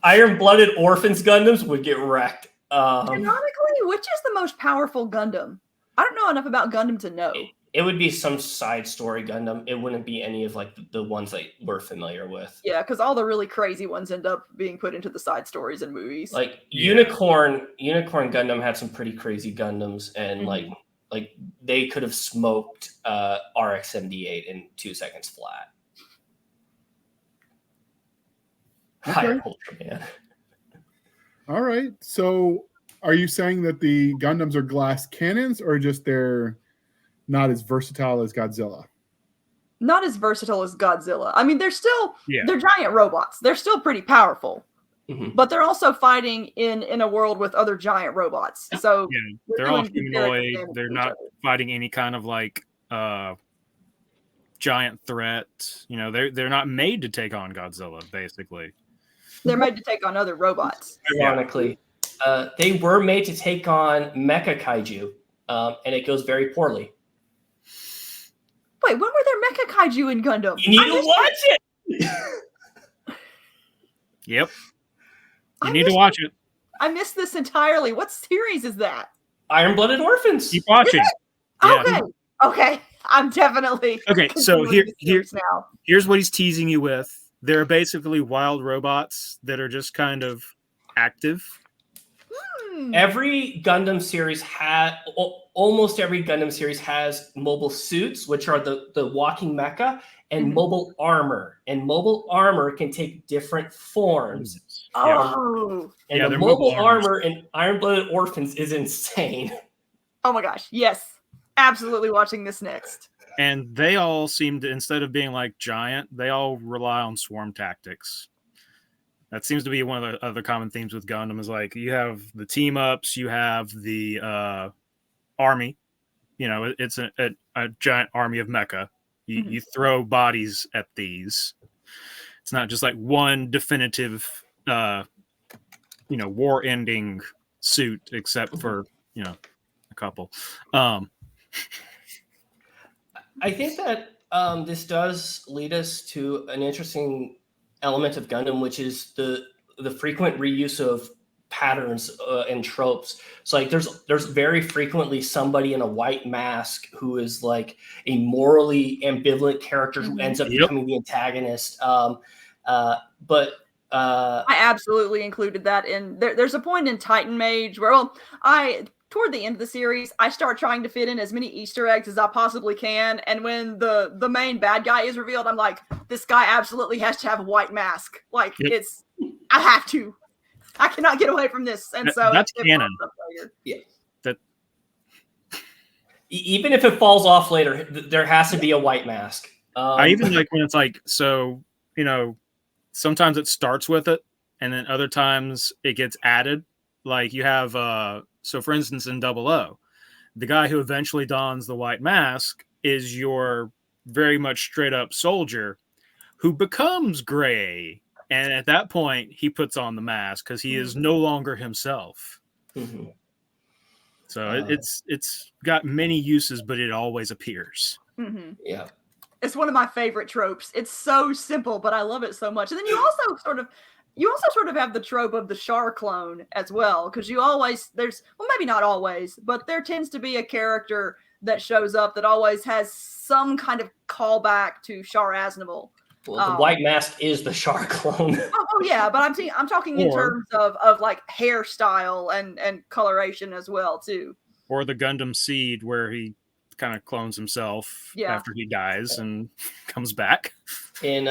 Iron-blooded Orphans Gundams would get wrecked. Canonically, which is the most powerful Gundam? I don't know enough about Gundam to know. It would be some side story Gundam. It wouldn't be any of like the ones that we're familiar with. Yeah, because all the really crazy ones end up being put into the side stories and movies. Like Unicorn Gundam had some pretty crazy Gundams, and like they could have smoked RX-78 in 2 seconds flat. Okay. Ultraman. All right. So are you saying that the Gundams are glass cannons or just they're not as versatile as Godzilla? Not as versatile as Godzilla. I mean, they're giant robots. They're still pretty powerful. Mm-hmm. But they're also fighting in a world with other giant robots. So they're all humanoid. They're not fighting any kind of like giant threat. They're not made to take on Godzilla, basically. They're made to take on other robots. Ironically, they were made to take on mecha kaiju, and it goes very poorly. Wait, when were there mecha kaiju in Gundam? You need to watch it! Yep. You need to watch it. I missed this entirely. What series is that? Iron-Blooded Orphans. Keep watching. Yeah. Okay. I'm definitely so here's what he's teasing you with. They're basically wild robots that are just kind of active. Every Gundam series almost every Gundam series has mobile suits, which are the walking mecha, and mobile armor. And mobile armor can take different forms. Oh. And the mobile armor in Iron-Blooded Orphans is insane. Oh my gosh. Yes. Absolutely watching this next. And they all seem to, instead of being like giant, they all rely on swarm tactics. That seems to be one of the other common themes with Gundam is like you have the team ups, you have the army. It's a giant army of mecha. You throw bodies at these. It's not just like one definitive, war-ending suit, except for a couple. I think that this does lead us to an interesting element of Gundam, which is the frequent reuse of patterns and tropes. So like there's very frequently somebody in a white mask who is like a morally ambivalent character who ends up becoming the antagonist. But I absolutely included that in there. There's a point in Titan Mage where, toward the end of the series, I start trying to fit in as many Easter eggs as I possibly can. And when the main bad guy is revealed, I'm like, this guy absolutely has to have a white mask. Like I have to. I cannot get away from this. And so that's canon. Yeah. That even if it falls off later, there has to be a white mask. I even like when it's like, so, you know, sometimes it starts with it and then other times it gets added. Like you have, so for instance, in 00, the guy who eventually dons the white mask is your very much straight up soldier who becomes gray. And at that point, he puts on the mask because he is no longer himself. Mm-hmm. So it's got many uses, but it always appears. Mm-hmm. Yeah, it's one of my favorite tropes. It's so simple, but I love it so much. And then you also sort of have the trope of the Char clone as well, because maybe not always, but there tends to be a character that shows up that always has some kind of callback to Char Aznavour. Well, the white mask is the Char clone. Yeah, but I'm talking in terms of like hairstyle and coloration as well too. Or the Gundam Seed, where he kind of clones himself after he dies and comes back. And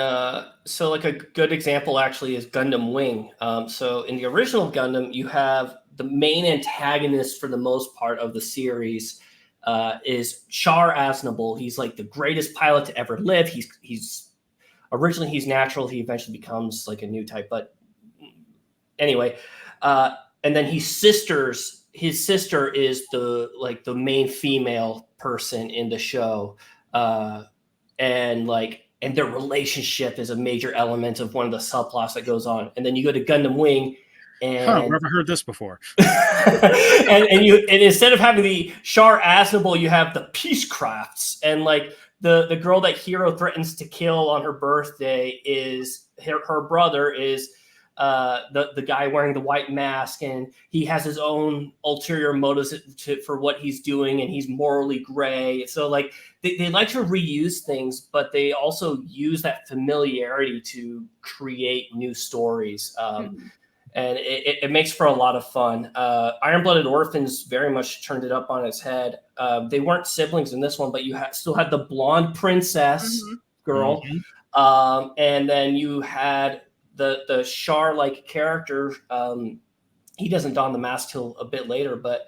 so like a good example actually is Gundam Wing. So in the original Gundam, you have the main antagonist for the most part of the series is Char Aznavour. He's like the greatest pilot to ever live. He's originally he's natural. He eventually becomes like a new type. But anyway, and then his sister is the main female person in the show. And their relationship is a major element of one of the subplots that goes on. And then you go to Gundam Wing, and never heard this before. and instead of having the Char Aznavour, you have the Peacecrafts, and like the girl that Hero threatens to kill on her birthday is her brother is the guy wearing the white mask, and he has his own ulterior motives for what he's doing, and he's morally gray. So like they like to reuse things, but they also use that familiarity to create new stories. And it makes for a lot of fun. Iron-Blooded Orphans very much turned it up on its head. They weren't siblings in this one, but you still had the blonde princess girl. And then you had the Char-like character. He doesn't don the mask till a bit later, but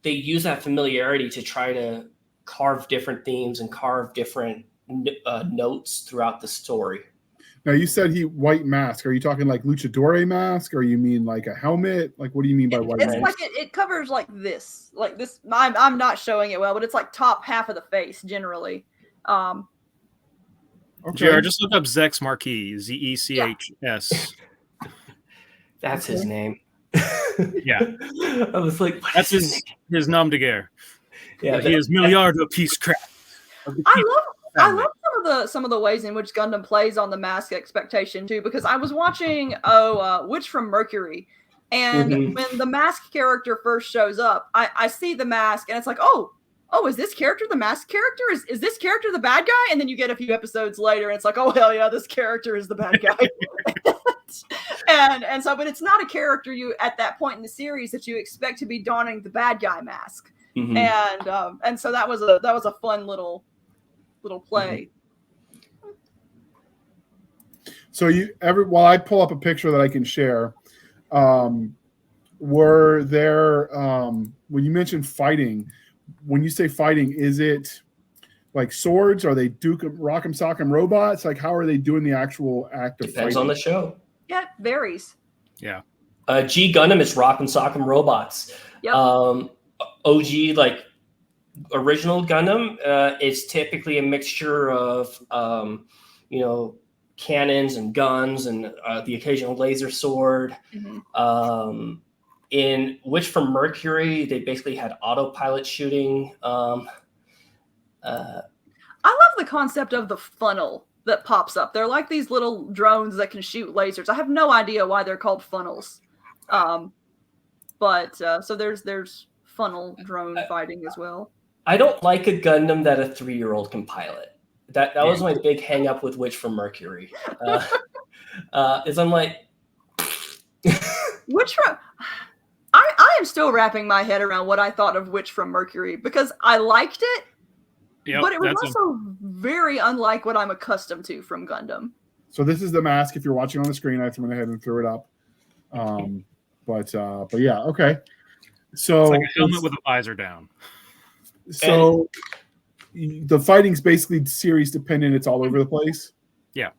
they use that familiarity to try to carve different themes and carve different notes throughout the story. Now you said white mask. Are you talking like luchador mask, or you mean like a helmet? Like what do you mean by white mask? It's like it covers like this. I'm not showing it well, but it's like top half of the face generally. Okay. JR, just look up Zex Marquis, Zechs. That's his name. Yeah. I was like, that's his nom de guerre. Yeah, he is Milliard of Peacecraft. I love some of the ways in which Gundam plays on the mask expectation too, because I was watching Witch from Mercury, and when the mask character first shows up, I see the mask and it's like, oh, is this character the mask character? Is this character the bad guy? And then you get a few episodes later and it's like, oh hell yeah, this character is the bad guy. and so, but it's not a character you at that point in the series that you expect to be donning the bad guy mask. And so that was a fun little play. So while I pull up a picture that I can share, were there when you mentioned fighting, when you say fighting, is it like swords? Are they rock'em sock'em robots? Like how are they doing the actual act of Depends fighting? on the show. Yeah, it varies. Yeah. G Gundam is rock'em sock'em robots. Yep. OG like original Gundam is typically a mixture of cannons and guns and the occasional laser sword. In Witch from Mercury, they basically had autopilot shooting. I love the concept of the funnel that pops up. They're like these little drones that can shoot lasers. I have no idea why they're called funnels. But so there's funnel drone fighting as well. I don't like a Gundam that a 3-year-old can pilot. That was my big hang up with Witch from Mercury. Is I'm like Witch from I am still wrapping my head around what I thought of Witch from Mercury because I liked it, but it was also very unlike what I'm accustomed to from Gundam. So this is the mask. If you're watching on the screen, I went ahead and threw it up. But yeah, okay. So it's like a helmet with a visor down. So the fighting's basically series dependent. It's all over the place. Yeah.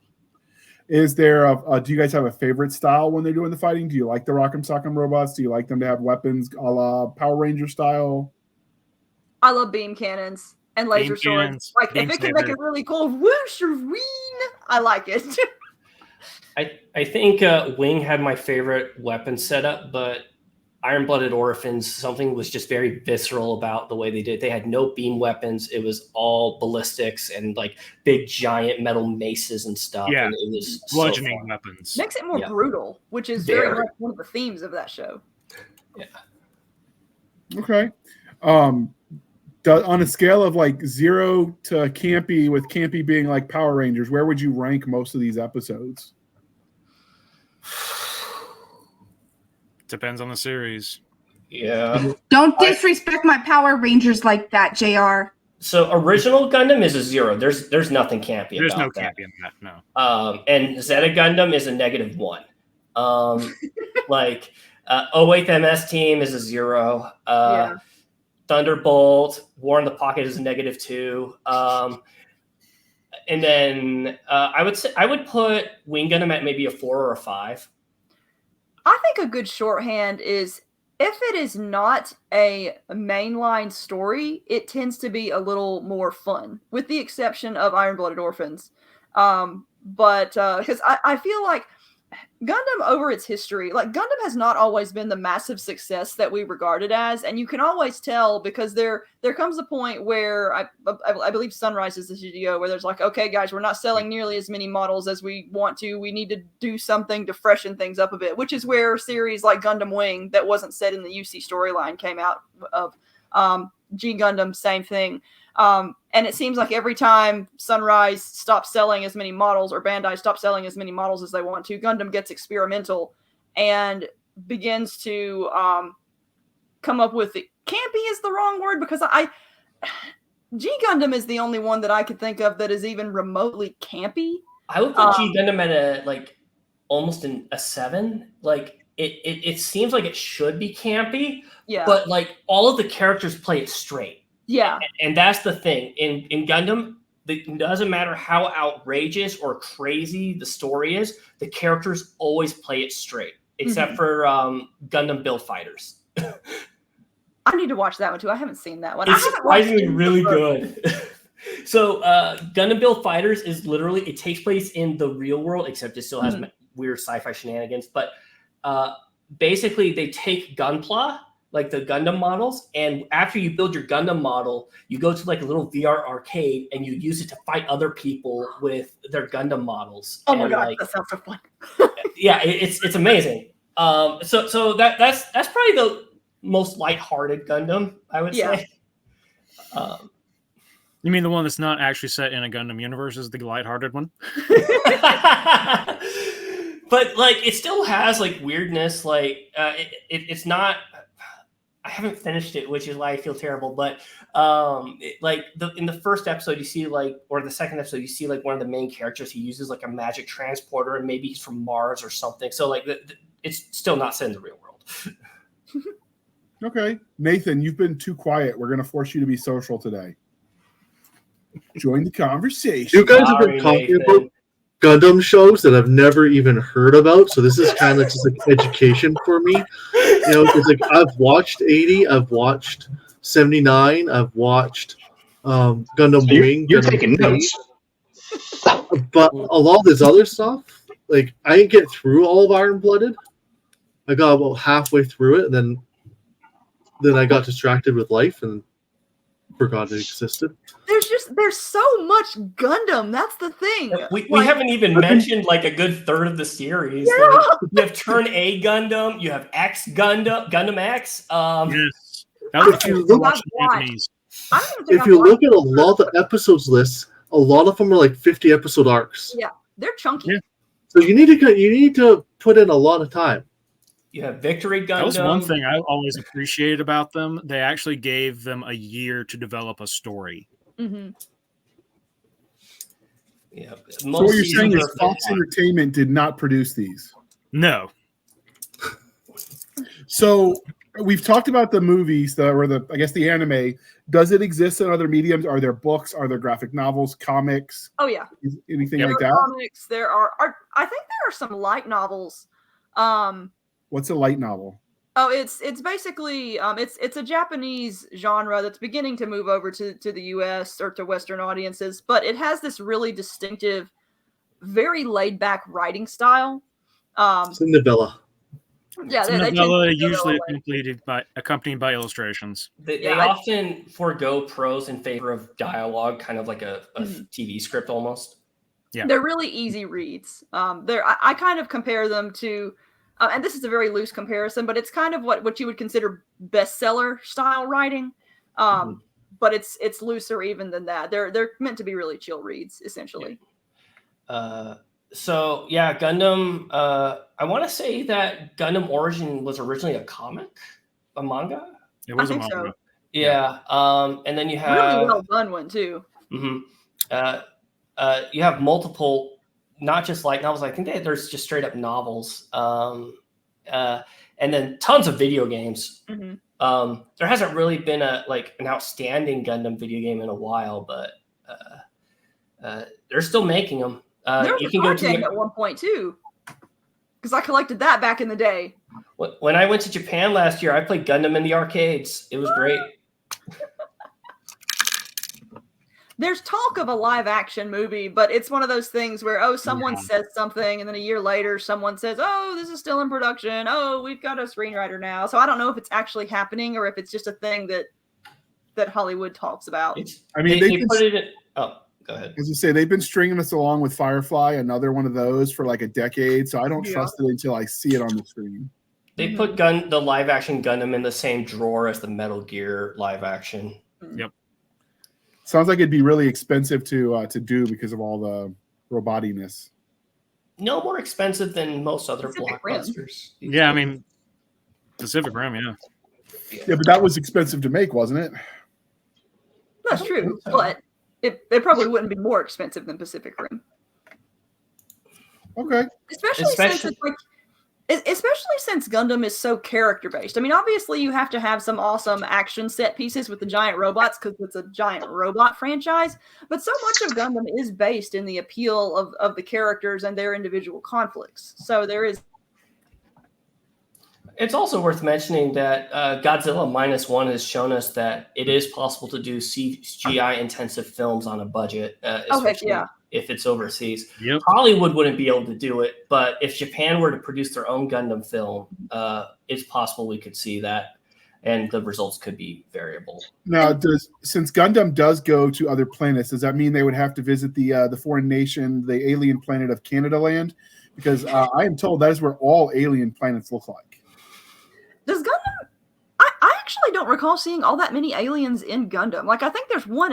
Is there do you guys have a favorite style when they're doing the fighting? Do you like the Rock'em Sock'em robots? Do you like them to have weapons a la Power Ranger style? I love beam cannons and laser swords. Like if it can make it really cool, whoosh or ween, I like it. I think Wing had my favorite weapon setup, but Iron-Blooded Orphans, something was just very visceral about the way they did it. They had no beam weapons. It was all ballistics and like big giant metal maces and stuff. Yeah, and it was bludgeoning weapons. Makes it more brutal, which is very much one of the themes of that show. Yeah. Okay. On a scale of like 0 to campy, with campy being like Power Rangers, where would you rank most of these episodes? Depends on the series. Yeah. Don't disrespect my Power Rangers like that, JR. So original Gundam is a 0. There's nothing campy There's about no that. campy in that, no. And Zeta Gundam is a -1. Like 08th MS Team is a 0. Thunderbolt, War in the Pocket is a -2. And then I would put Wing Gundam at maybe a 4 or a 5. I think a good shorthand is if it is not a mainline story, it tends to be a little more fun, with the exception of Iron-Blooded Orphans. But because I feel like Gundam over its history, like Gundam has not always been the massive success that we regard it as, and you can always tell because there comes a point where I believe Sunrise is the studio where there's like, okay guys, we're not selling nearly as many models as we want to. We need to do something to freshen things up a bit, which is where series like Gundam Wing that wasn't set in the UC storyline came out of. G Gundam, same thing. And it seems like every time Sunrise stops selling as many models or Bandai stops selling as many models as they want to, Gundam gets experimental and begins to come up with campy is the wrong word because G Gundam is the only one that I could think of that is even remotely campy. I would put G Gundam at almost a 7. Like it seems like it should be campy, but like all of the characters play it straight. Yeah. And that's the thing. In Gundam, it doesn't matter how outrageous or crazy the story is, the characters always play it straight, except for Gundam Build Fighters. I need to watch that one too. I haven't seen that one. It's surprisingly really good. So Gundam Build Fighters is literally, it takes place in the real world, except it still has weird sci-fi shenanigans. But basically they take Gunpla, like the Gundam models, and after you build your Gundam model, you go to like a little VR arcade and you use it to fight other people with their Gundam models. Oh my god, that sounds so fun. Yeah, it's amazing. So that's probably the most lighthearted Gundam, I would say. You mean the one that's not actually set in a Gundam universe is the lighthearted one? But like it still has like weirdness. Like it's not. I haven't finished it, which is why I feel terrible. But in the first episode, you see or the second episode, you see like one of the main characters. He uses like a magic transporter, and maybe he's from Mars or something. So like it's still not set in the real world. Okay, Nathan, you've been too quiet. We're gonna force you to be social today. Join the conversation. You guys have been talking about Gundam shows that I've never even heard about, so this is kind of just like education for me. You know, because like I've watched 80, I've watched 79, I've watched Gundam Wing. You're Gundam taking 3, notes. but a lot of this other stuff, like I didn't get through all of Iron Blooded. I got about halfway through it, and then I got distracted with life, and forgot it existed. There's so much Gundam. That's the thing. We haven't even mentioned like a good third of the series. Yeah. Like, you have Turn A Gundam, you have X Gundam, Gundam X. Yes. That was If you the look- watching I've Japanese. I don't even think If I've you watched look at a lot of episodes lists, a lot of them are like 50 episode arcs. Yeah, they're chunky. Yeah. So you need to put in a lot of time. You have Victory Gundam. That was one thing I always appreciated about them. They actually gave them a year to develop a story. Mm-hmm. Yeah. So what you're saying is are Fox Entertainment did not produce these. No. So we've talked about the movies, the anime. Does it exist in other mediums? Are there books? Are there graphic novels, comics, Oh yeah, anything there like are that? comics. There are. I think there are some light novels. What's a light novel? Oh, it's basically it's a Japanese genre that's beginning to move over to the U.S. or to Western audiences, but it has this really distinctive, very laid back writing style. Cinderella. Yeah, It's a they tend to novella go usually that way. accompanied by illustrations. They Yeah, often forego prose in favor of dialogue, kind of like a TV script almost. Yeah. They're really easy reads. I kind of compare them to, and this is a very loose comparison, but it's kind of what you would consider bestseller style writing. But it's looser even than that. They're meant to be really chill reads, essentially. So yeah, Gundam. I want to say that Gundam Origin was originally a manga. It was I a think manga. so. Yeah. And then you have Really well done one too. You have multiple, not just light novels. I think there's just straight up novels. And then tons of video games. Mm-hmm. There hasn't really been an outstanding Gundam video game in a while, but they're still making them. There was You a can go card to game at one point too, because I collected that back in the day. When I went to Japan last year, I played Gundam in the arcades. It was great. There's talk of a live action movie, but it's one of those things where someone says something, and then a year later, someone says, "Oh, this is still in production. Oh, we've got a screenwriter now." So I don't know if it's actually happening or if it's just a thing that Hollywood talks about. They put it in. Oh, go ahead. As you say, they've been stringing us along with Firefly, another one of those, for like a decade. So I don't trust it until I see it on the screen. They put the live action Gundam in the same drawer as the Metal Gear live action. Yep. Sounds like it'd be really expensive to do because of all the robotiness. No more expensive than most other Pacific Rim. blockbusters. Yeah, I mean, Pacific Rim, yeah. Yeah, but that was expensive to make, wasn't it? That's true, but it probably wouldn't be more expensive than Pacific Rim. Okay. Especially since Gundam is so character based. I mean, obviously you have to have some awesome action set pieces with the giant robots because it's a giant robot franchise. But so much of Gundam is based in the appeal of the characters and their individual conflicts. So there is. It's also worth mentioning that Godzilla -1 has shown us that it is possible to do CGI intensive films on a budget, especially if it's overseas. Yep. Hollywood wouldn't be able to do it, but if Japan were to produce their own Gundam film, it's possible we could see that, and the results could be variable. Now, since Gundam does go to other planets, does that mean they would have to visit the foreign nation, the alien planet of Canada Land? Because I am told that is where all alien planets look like. Does Gundam? I actually don't recall seeing all that many aliens in Gundam. Like, I think there's one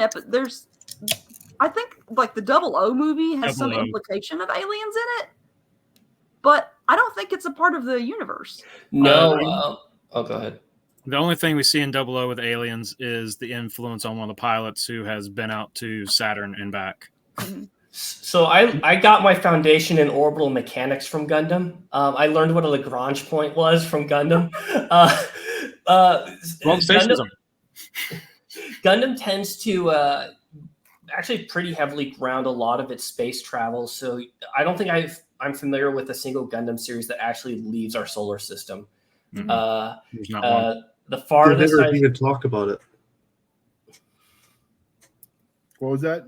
I think like the 00 movie has some implication of aliens in it, but I don't think it's a part of the universe. No. Go ahead. The only thing we see in 00 with aliens is the influence on one of the pilots who has been out to Saturn and back. So I got my foundation in orbital mechanics from Gundam. I learned what a Lagrange point was from Gundam. Gundam tends to actually pretty heavily ground a lot of its space travel. So I don't think I'm familiar with a single Gundam series that actually leaves our solar system. There's not one. The farthest They never even talk about it. What was that?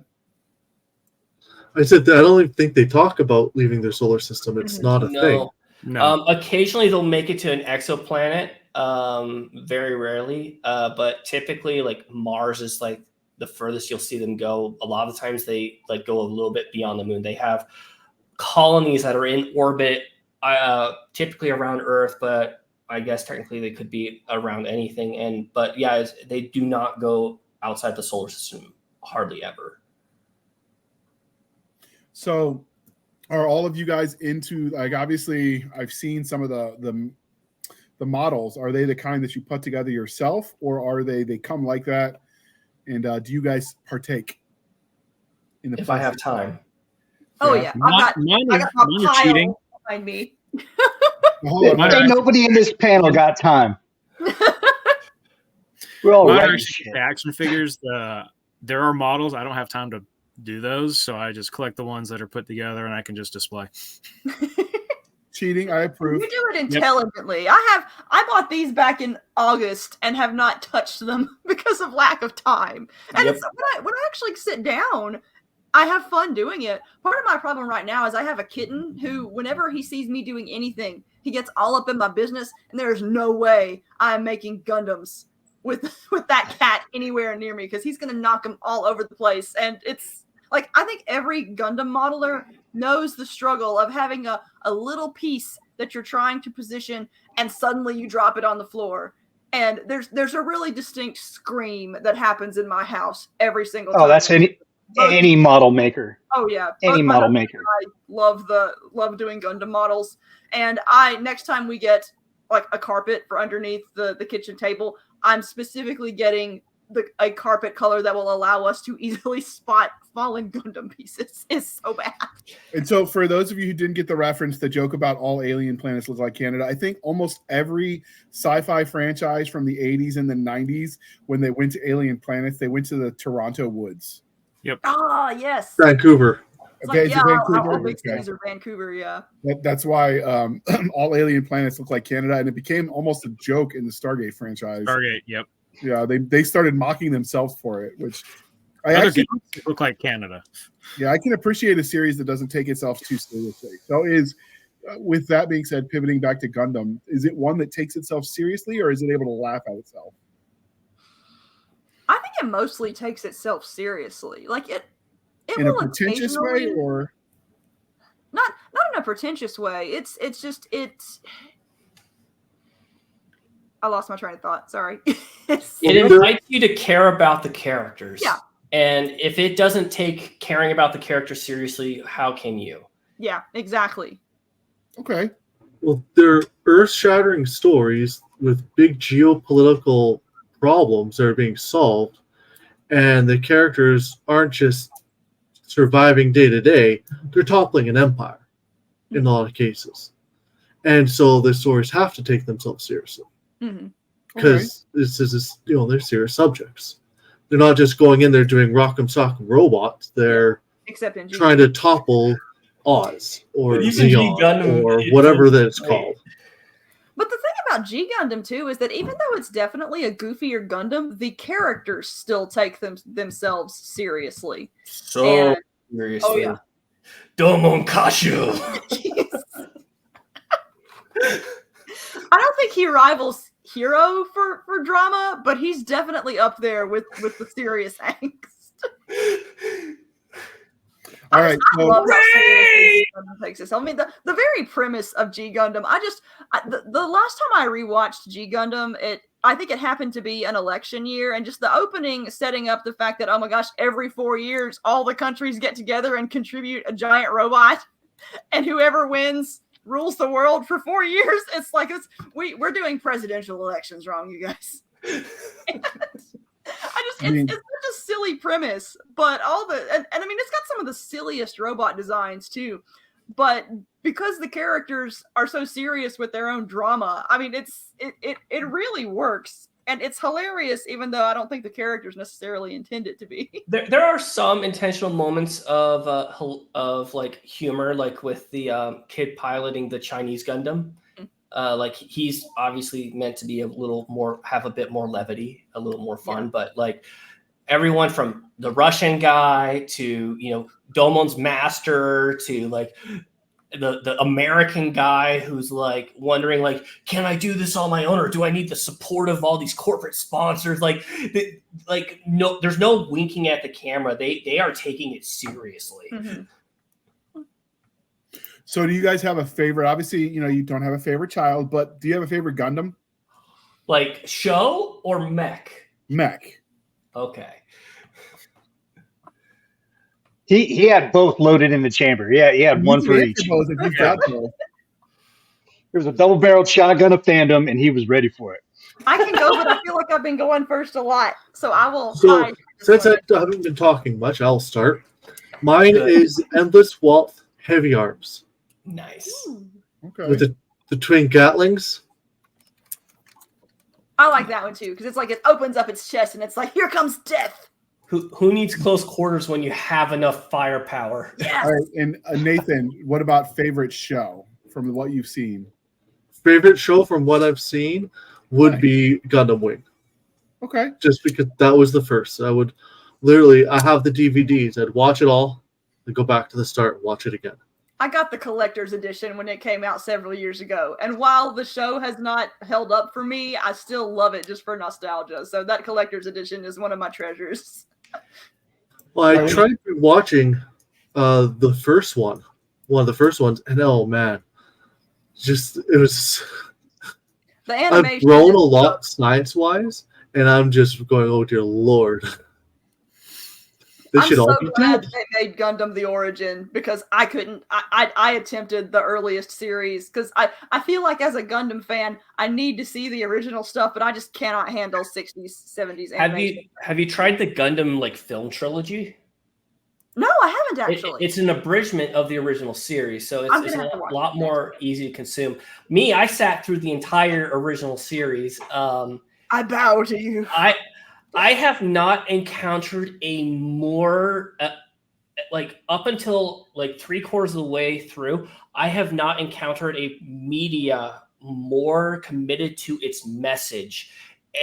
I said I don't even think they talk about leaving their solar system. It's not a thing. No. Occasionally they'll make it to an exoplanet, very rarely. But typically, like Mars is like the furthest you'll see them go. A lot of the times they like go a little bit beyond the moon. They have colonies that are in orbit, typically around Earth, but I guess technically they could be around anything. But yeah, they do not go outside the solar system hardly ever. So are all of you guys into, like, obviously I've seen some of the models. Are they the kind that you put together yourself, or are they come like that? And do you guys partake in the If I have time. Oh yeah, I got my mine are pile cheating. behind me. Hold on. Ain't nobody in this panel got time. We're all Mine are right. actually action figures. There are models. I don't have time to do those, so I just collect the ones that are put together and I can just display. Cheating, I approve. You do it intelligently. Yep. I bought these back in August and have not touched them because of lack of time. And it's, when I actually sit down, I have fun doing it. Part of my problem right now is I have a kitten who, whenever he sees me doing anything, he gets all up in my business, and there's no way I'm making Gundams with that cat anywhere near me, because he's going to knock them all over the place. And it's like, I think every Gundam modeler knows the struggle of having a little piece that you're trying to position, and suddenly you drop it on the floor. And there's a really distinct scream that happens in my house every single time. Oh, that's any model maker. Oh yeah, any model maker. I love doing Gundam models. And next time we get like a carpet for underneath the kitchen table, I'm specifically getting a carpet color that will allow us to easily spot fallen Gundam pieces. It's so bad. And so for those of you who didn't get the reference, the joke about all alien planets look like Canada, I think almost every sci-fi franchise from the 80s and the 90s, when they went to alien planets, they went to the Toronto woods. Yep. Ah, yes. Vancouver. It's Okay, like, yeah, Vancouver. all big cities are Vancouver, yeah. That's why all alien planets look like Canada, and it became almost a joke in the Stargate franchise. Stargate, yep. Yeah, they started mocking themselves for it, which I actually look like Canada. Yeah, I can appreciate a series that doesn't take itself too seriously. So with that being said, pivoting back to Gundam, is it one that takes itself seriously, or is it able to laugh at itself? I think it mostly takes itself seriously. Like it in a will pretentious way, or not in a pretentious way. It's I lost my train of thought. Sorry. It invites you to care about the characters. Yeah. And if it doesn't take caring about the character seriously, how can you? Yeah, exactly. Okay. Well, they're earth-shattering stories with big geopolitical problems that are being solved, and the characters aren't just surviving day to day, they're toppling an empire in a lot of cases. And so the stories have to take themselves seriously. Because this is they're serious subjects. They're not just going in there doing rock'em sock'em robots. They're trying to topple Oz or Zeon or whatever that it's called. But the thing about G Gundam too is that even though it's definitely a goofier Gundam, the characters still take themselves seriously. Seriously. Oh yeah. Domon Kashu. I don't think he rivals Hero for drama, but he's definitely up there with the serious angst. All right. I love how seriously G Gundam takes this. I mean, the very premise of G Gundam, the last time I rewatched G Gundam, I think it happened to be an election year, and just the opening setting up the fact that, oh my gosh, every 4 years, all the countries get together and contribute a giant robot, and whoever wins rules the world for 4 years. It's like we're doing presidential elections wrong, you guys. It's such a silly premise, but and I mean, it's got some of the silliest robot designs too, but because the characters are so serious with their own drama, I mean, it really works, and it's hilarious, even though I don't think the characters necessarily intend it to be. There are some intentional moments of like humor, like with the kid piloting the Chinese Gundam. Like he's obviously meant to be have a bit more levity, a little more fun, but like everyone from the Russian guy to, Domon's master to like the American guy who's like wondering like, can I do this on my own, or do I need the support of all these corporate sponsors? No, there's no winking at the camera. They are taking it seriously. Mm-hmm. So do you guys have a favorite? Obviously, you don't have a favorite child, but do you have a favorite Gundam? Like show or mech? Mech. Okay. He had both loaded in the chamber. Yeah, he had one for each. Both if you've got both. There was a double-barreled shotgun of fandom, and he was ready for it. I can go, but I feel like I've been going first a lot, so I will. So, since I haven't been talking much, I'll start. Mine is Endless Waltz Heavy Arms. Nice. Okay. With the twin Gatlings. I like that one too, because it's like it opens up its chest and it's like, here comes death. Who needs close quarters when you have enough firepower? Yes. All right, and Nathan, what about favorite show from what you've seen? Favorite show from what I've seen would be Gundam Wing. Okay. Just because that was the first. I would literally, I have the DVDs. I'd watch it all, then go back to the start, watch it again. I got the collector's edition when it came out several years ago. And while the show has not held up for me, I still love it just for nostalgia. So that collector's edition is one of my treasures. Well, I tried watching the first one of the first ones, and oh man, it was. The animation. I've grown a lot science-wise, and I'm just going, oh dear Lord. This I'm should all so be glad dead. they made Gundam the Origin, because I couldn't. I attempted the earliest series because I feel like as a Gundam fan, I need to see the original stuff, but I just cannot handle 60s, 70s animation. Have you tried the Gundam like film trilogy? No, I haven't actually. It's an abridgment of the original series, so it's a lot it. more easy to consume. Me, I sat through the entire original series. I bow to you. I have not encountered a more like up until like 3/4 of the way through, I have not encountered a media more committed to its message,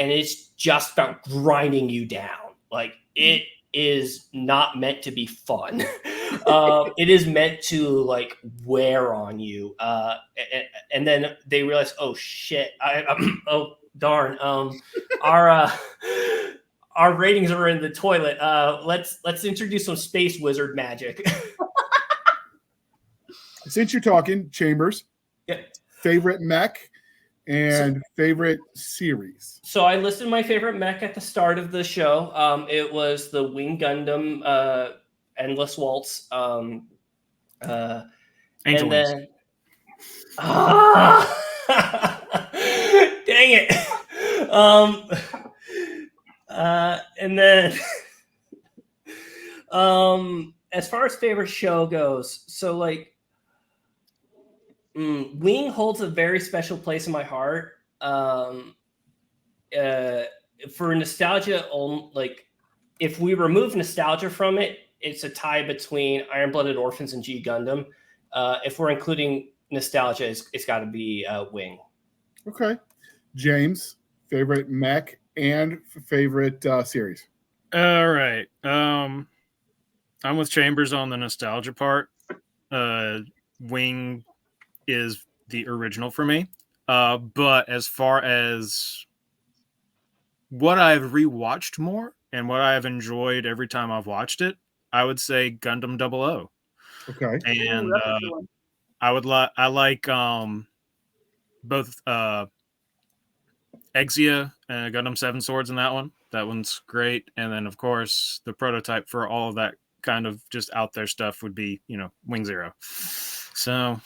and it's just about grinding you down. Like it is not meant to be fun. It is meant to like wear on you. And then they realize, oh shit, oh darn, our ratings are in the toilet. Let's introduce some space wizard magic. Since you're talking, Chambers, Yeah. favorite mech and favorite series. So I listed my favorite mech at the start of the show. It was the Wing Gundam Endless Waltz. Angel and Wings. then, dang it. And then, as far as favorite show goes, so like, Wing holds a very special place in my heart. For nostalgia, like if we remove nostalgia from it, it's a tie between Iron Blooded Orphans and G Gundam. If we're including nostalgia, it's got to be Wing. Okay. James, favorite mech and favorite series. All right. I'm with Chambers on the nostalgia part. Wing is the original for me. But as far as what I've rewatched more and what I've enjoyed every time I've watched it, I would say Gundam 00. Okay. And Ooh, that's a good one. I like both Exia and Gundam 7 Swords in that one. That one's great. And then, of course, the prototype for all of that kind of just out there stuff would be, Wing Zero. So,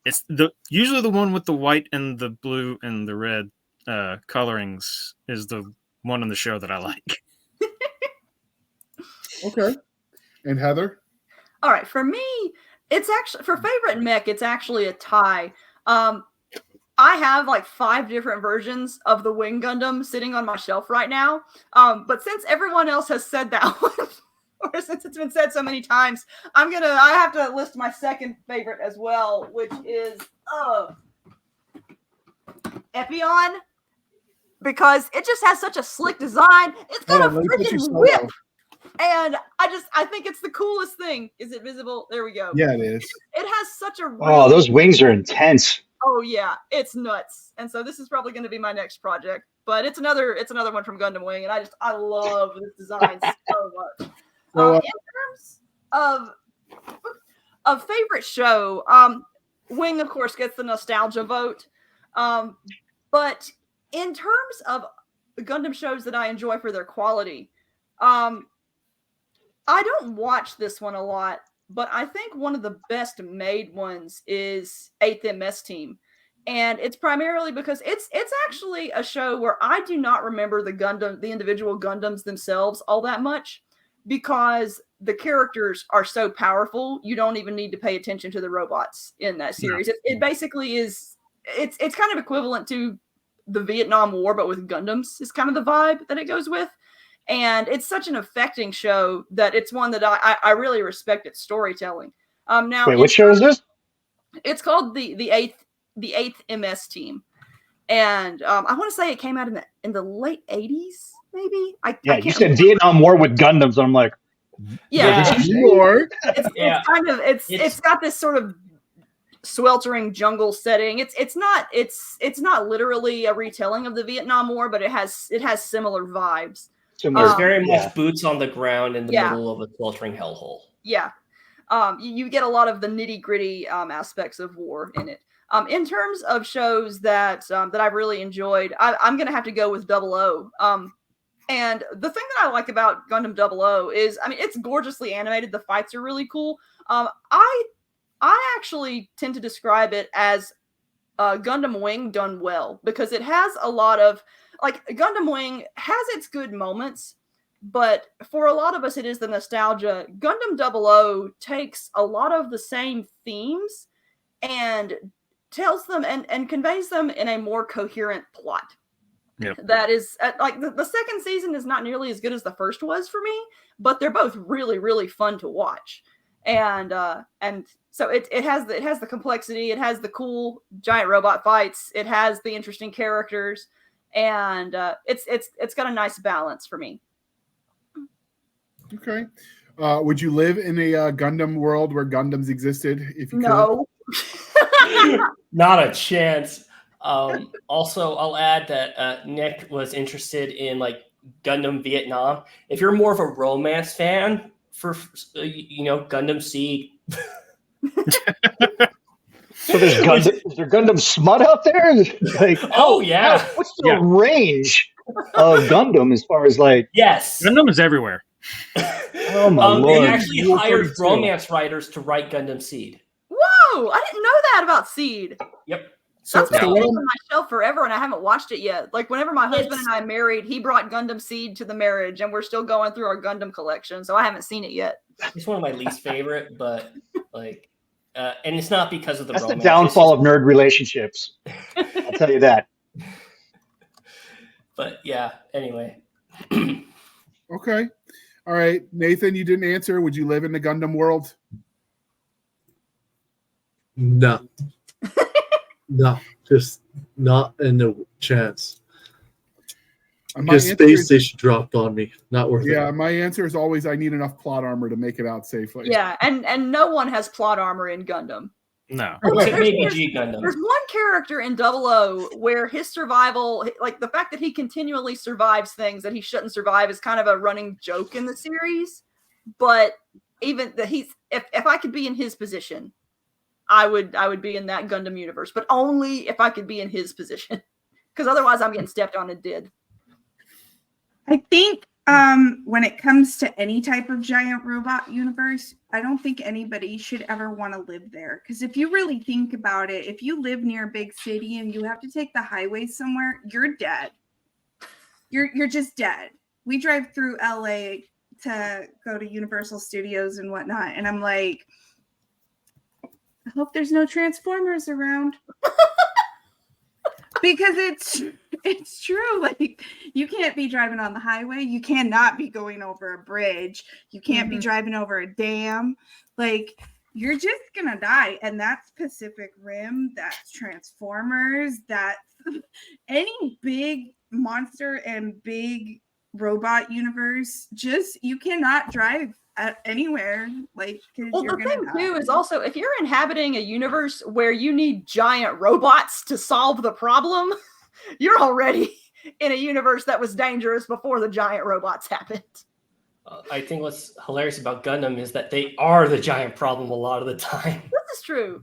it's usually the one with the white and the blue and the red colorings is the one in the show that I like. Okay. And Heather? All right, for me, it's actually for favorite mech, it's actually a tie. I have like 5 different versions of the Wing Gundam sitting on my shelf right now. But since everyone else has said that one, or since it's been said so many times, I have to list my second favorite as well, which is Epion, because it just has such a slick design. It's got a freaking whip. And I think it's the coolest thing. Is it visible? There we go. Yeah, it is. It has such a Oh, those wings are intense. Oh yeah, it's nuts. And so this is probably going to be my next project. But it's another one from Gundam Wing, and I love this design so much. So, In terms of favorite show, Wing of course gets the nostalgia vote. But in terms of Gundam shows that I enjoy for their quality, I don't watch this one a lot, but I think one of the best made ones is 8th MS Team. And it's primarily because it's actually a show where I do not remember the individual Gundams themselves all that much, because the characters are so powerful, you don't even need to pay attention to the robots in that series. It basically is, it's kind of equivalent to the Vietnam War, but with Gundams is kind of the vibe that it goes with. And it's such an affecting show that it's one that I really respect its storytelling. Now, Wait, what show is this? It's called the eighth MS Team, and I want to say it came out in the late 80s, maybe. You said Vietnam War with Gundams. I'm like, it's got this sort of sweltering jungle setting. It's not literally a retelling of the Vietnam War, but it has similar vibes. There's very much boots on the ground in the middle of a sweltering hellhole. Yeah. You get a lot of the nitty gritty aspects of war in it. In terms of shows that I've really enjoyed, I'm going to have to go with 00. And the thing that I like about Gundam 00 is, I mean, it's gorgeously animated. The fights are really cool. I actually tend to describe it as Gundam Wing done well, because it has a lot of, like, Gundam Wing has its good moments, but for a lot of us, it is the nostalgia. Gundam 00 takes a lot of the same themes and tells them and conveys them in a more coherent plot. Yep. That is, like, the second season is not nearly as good as the first was for me, but they're both really, really fun to watch. And so it has the complexity, it has the cool giant robot fights, it has the interesting characters, and it's got a nice balance for me. Okay. Would you live in a Gundam world where Gundams existed if you No. Not a chance. Also, I'll add that Nick was interested in, like, Gundam Vietnam. If you're more of a romance fan for Gundam Seed. So there's Gundam, is there Gundam smut out there? Like, oh yeah. What's the range of Gundam as far as, like? Yes, Gundam is everywhere. Oh my lord! They actually hired romance writers to write Gundam Seed. Whoa! I didn't know that about Seed. Yep. That's been on my shelf forever, and I haven't watched it yet. Like, whenever my husband and I married, he brought Gundam Seed to the marriage, and we're still going through our Gundam collection, so I haven't seen it yet. It's one of my least favorite, but like, and it's not because of the romance. The downfall of nerd relationships. I'll tell you that. But yeah, anyway. Okay. All right. Nathan, you didn't answer. Would you live in the Gundam world? No. No, just not in a chance. Just space station dropped on me. Not worth it. Yeah, my answer is always I need enough plot armor to make it out safely. Yeah, and no one has plot armor in Gundam. No. Maybe G Gundam. There's one character in 00 where his survival, like the fact that he continually survives things that he shouldn't survive, is kind of a running joke in the series. But even that if I could be in his position, I would be in that Gundam universe, but only if I could be in his position, because otherwise I'm getting stepped on and dead. I think when it comes to any type of giant robot universe, I don't think anybody should ever want to live there. Because if you really think about it, if you live near a big city and you have to take the highway somewhere, you're dead. You're just dead. We drive through LA to go to Universal Studios and whatnot, and I'm like, I hope there's no Transformers around. Because it's true. Like, you can't be driving on the highway. You cannot be going over a bridge. You can't be driving over a dam. Like, you're just gonna die. And that's Pacific Rim, that's Transformers, that's any big monster and big robot universe, just you cannot drive anywhere. Like, Well, you're the gonna thing die. too is also if you're inhabiting a universe where you need giant robots to solve the problem, you're already in a universe that was dangerous before the giant robots happened. I think what's hilarious about Gundam is that they are the giant problem a lot of the time. This is true.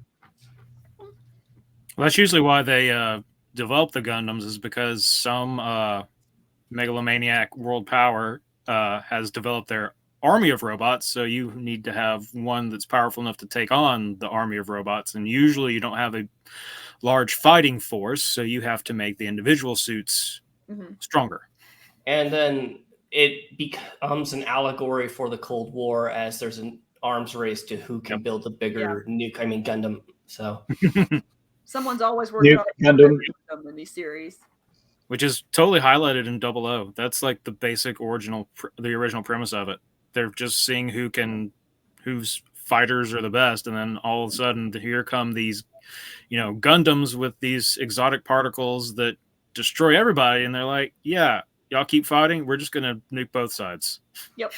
Well, that's usually why they develop the Gundams, is because some megalomaniac world power has developed their army of robots. So you need to have one that's powerful enough to take on the army of robots. And usually you don't have a large fighting force, so you have to make the individual suits stronger. And then it becomes an allegory for the Cold War, as there's an arms race to who can build the bigger nuke. I mean, Gundam. So someone's always working on Gundam. in these series, which is totally highlighted in 00. That's like the basic the original premise of it. They're just seeing whose fighters are the best, and then all of a sudden here come these, Gundams with these exotic particles that destroy everybody, and they're like, yeah, y'all keep fighting, we're just gonna nuke both sides. Yep.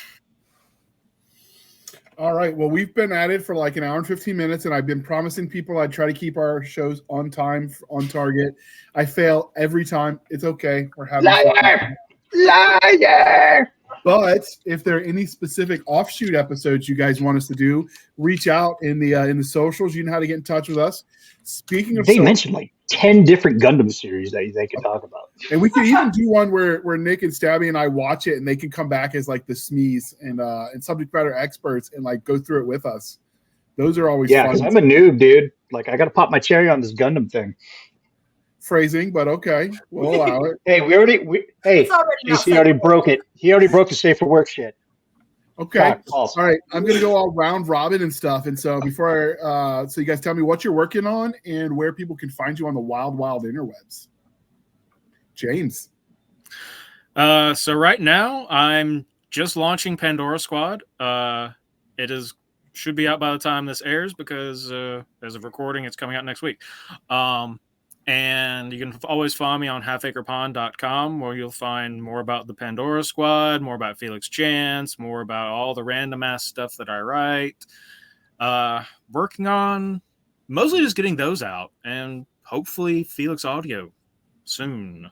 All right. Well, we've been at it for like an hour and 15 minutes, and I've been promising people I'd try to keep our shows on time, on target. I fail every time. It's okay. We're having fun. Liar! But if there are any specific offshoot episodes you guys want us to do, reach out in the socials. You know how to get in touch with us. Speaking of, They mentioned like 10 different Gundam series that they could talk about. and we could even do one where Nick and Stabby and I watch it, and they can come back as like the SMEs and subject matter experts and like go through it with us. Those are always Yeah, fun. because I'm a noob, dude. Like, I got to pop my cherry on this Gundam thing. Phrasing, but okay, we'll allow it. Hey, It's already not he already broke it. He already broke the safe for work shit. Okay. All right. I'm going to go all round robin and stuff. And so so you guys tell me what you're working on and where people can find you on the wild, wild interwebs. James. So right now I'm just launching Pandora Squad. It should be out by the time this airs, because as of recording, it's coming out next week. And you can always find me on halfacrepond.com, where you'll find more about the Pandora Squad, more about Felix Chance, more about all the random ass stuff that I write. Working on mostly just getting those out, and hopefully Felix Audio soon.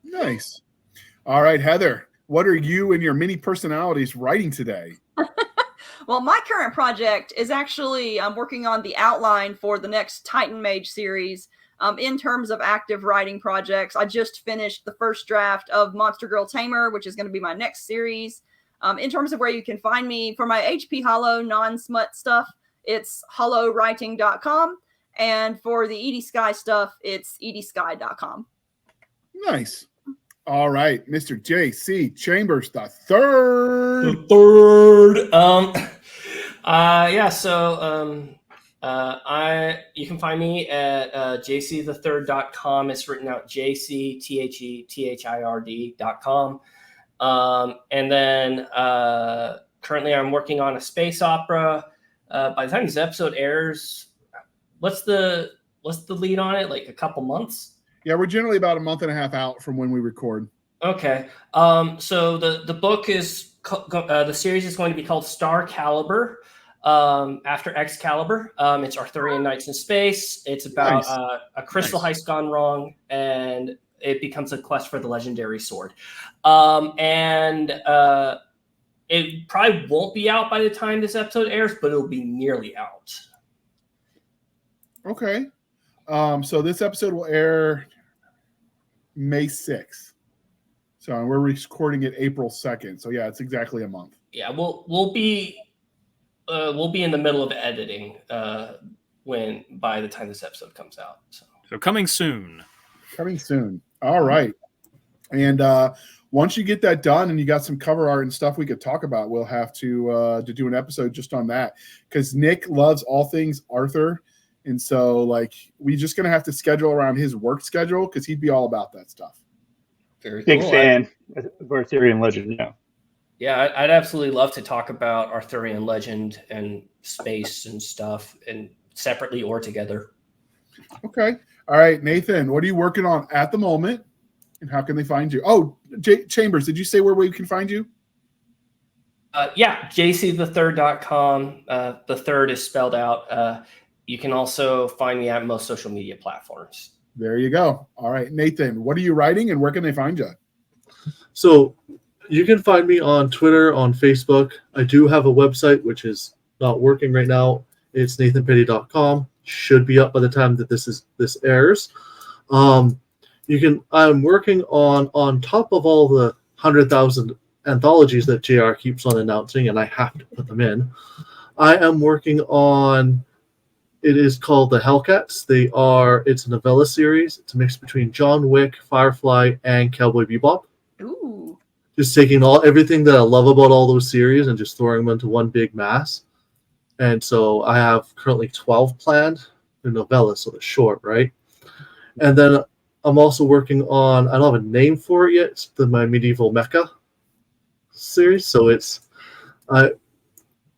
Nice. All right, Heather, what are you and your mini personalities writing today? Well, my current project is actually I'm working on the outline for the next Titan Mage series. In terms of active writing projects, I just finished the first draft of Monster Girl Tamer, which is going to be my next series. In terms of where you can find me for my HP Hollow non-smut stuff, it's hollowwriting.com. And for the Edie Sky stuff, it's ediesky.com. Nice. All right, Mr. J.C. Chambers the third. You can find me at jcthethird.com. It's written out jcthethird.com. And then currently I'm working on a space opera. By the time this episode airs, what's the lead on it? Like a couple months? Yeah, we're generally about a month and a half out from when we record. Okay. So the book is the series is going to be called Star Caliber. After Excalibur, it's Arthurian Knights in Space. It's about a crystal heist gone wrong, and it becomes a quest for the legendary sword. It probably won't be out by the time this episode airs, but it'll be nearly out. Okay. So this episode will air May 6th. So we're recording it April 2nd. So yeah, it's exactly a month. Yeah, we'll be in the middle of editing by the time this episode comes out. So coming soon. Coming soon. All right. And once you get that done and you got some cover art and stuff we could talk about, we'll have to do an episode just on that, because Nick loves all things Arthur. And so like we're just going to have to schedule around his work schedule, because he'd be all about that stuff. Very Big cool. fan of Arthurian legend, yeah. Yeah, I'd absolutely love to talk about Arthurian legend and space and stuff, and separately or together. Okay. All right, Nathan, what are you working on at the moment? And how can they find you? Oh, Chambers, did you say where we can find you? Yeah, jcthethird.com. The third is spelled out. You can also find me at most social media platforms. There you go. All right, Nathan, what are you writing and where can they find you? So you can find me on Twitter, on Facebook. I do have a website, which is not working right now. It's nathanpetty.com. Should be up by the time that this airs. I'm working on top of all the 100,000 anthologies that JR keeps on announcing, and I have to put them in. I am working on, it is called the Hellcats. It's a novella series. It's a mix between John Wick, Firefly, and Cowboy Bebop. Ooh. Just taking everything that I love about all those series and just throwing them into one big mass. And so I have currently 12 planned. They're novellas, so they're short, right? And then I'm also working on, I don't have a name for it yet, it's my medieval mecha series. So it's,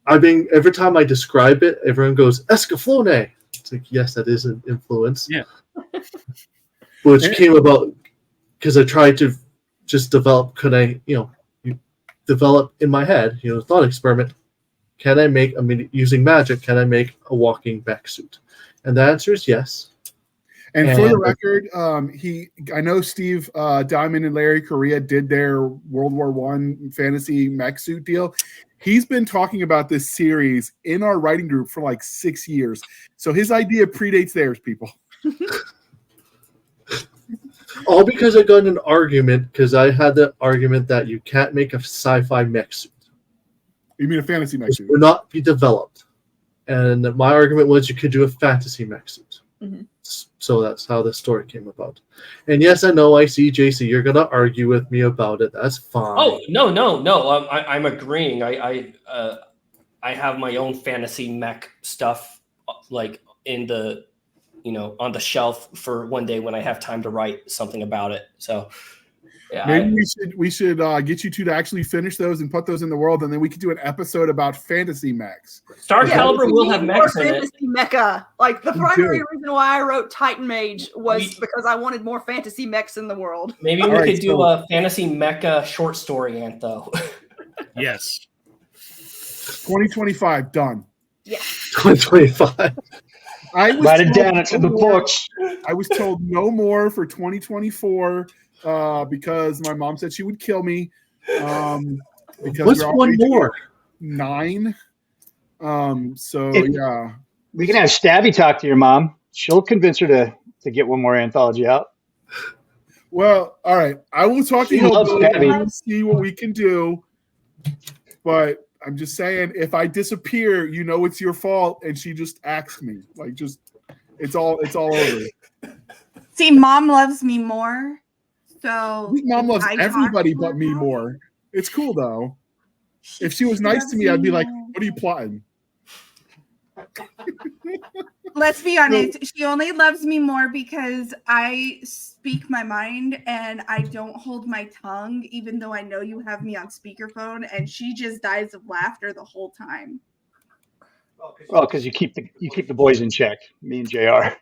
every time I describe it, everyone goes, Escaflowne. It's like, yes, that is an influence. Yeah. Which came about because I tried to just develop, develop in my head, thought experiment. Can I make, using magic, can I make a walking mech suit? And the answer is yes. And for the record, I know Steve Diamond and Larry Correa did their World War I fantasy mech suit deal. He's been talking about this series in our writing group for like 6 years. So his idea predates theirs, people. All because I got in an argument, because I had the argument that you can't make a sci-fi mech suit. You mean a fantasy mech suit? It will not be developed. And my argument was you could do a fantasy mech suit. Mm-hmm. So that's how the story came about. And yes, I know, I see, JC, you're going to argue with me about it. That's fine. Oh, no. I'm agreeing. I have my own fantasy mech stuff like in the, on the shelf for one day when I have time to write something about it. So yeah, maybe we should get you two to actually finish those and put those in the world, and then we could do an episode about fantasy mechs. Star Caliber will have mechs in it. Fantasy mecha. Like the primary reason why I wrote Titan Mage was because I wanted more fantasy mechs in the world. Maybe we could do a fantasy mecha short story, Antho. Yes. 2025 done. Yeah. 2025. Write it down into the books. I was told no more for 2024 because my mom said she would kill me. Because what's one more? 9. So yeah. We can have Stabby talk to your mom. She'll convince her to get one more anthology out. Well, all right. I will talk to She loves Stabby. you and see what we can do. But I'm just saying, if I disappear, it's your fault, and she just axed me. Like, just it's all over. See, Mom loves me more. So Mom loves everybody but me her. more. It's cool though. If she was nice to me, I'd be like, "What are you plotting?" Let's be honest. She only loves me more because I speak my mind and I don't hold my tongue, even though I know you have me on speakerphone, and she just dies of laughter the whole time. Well, because you keep the boys in check, me and JR.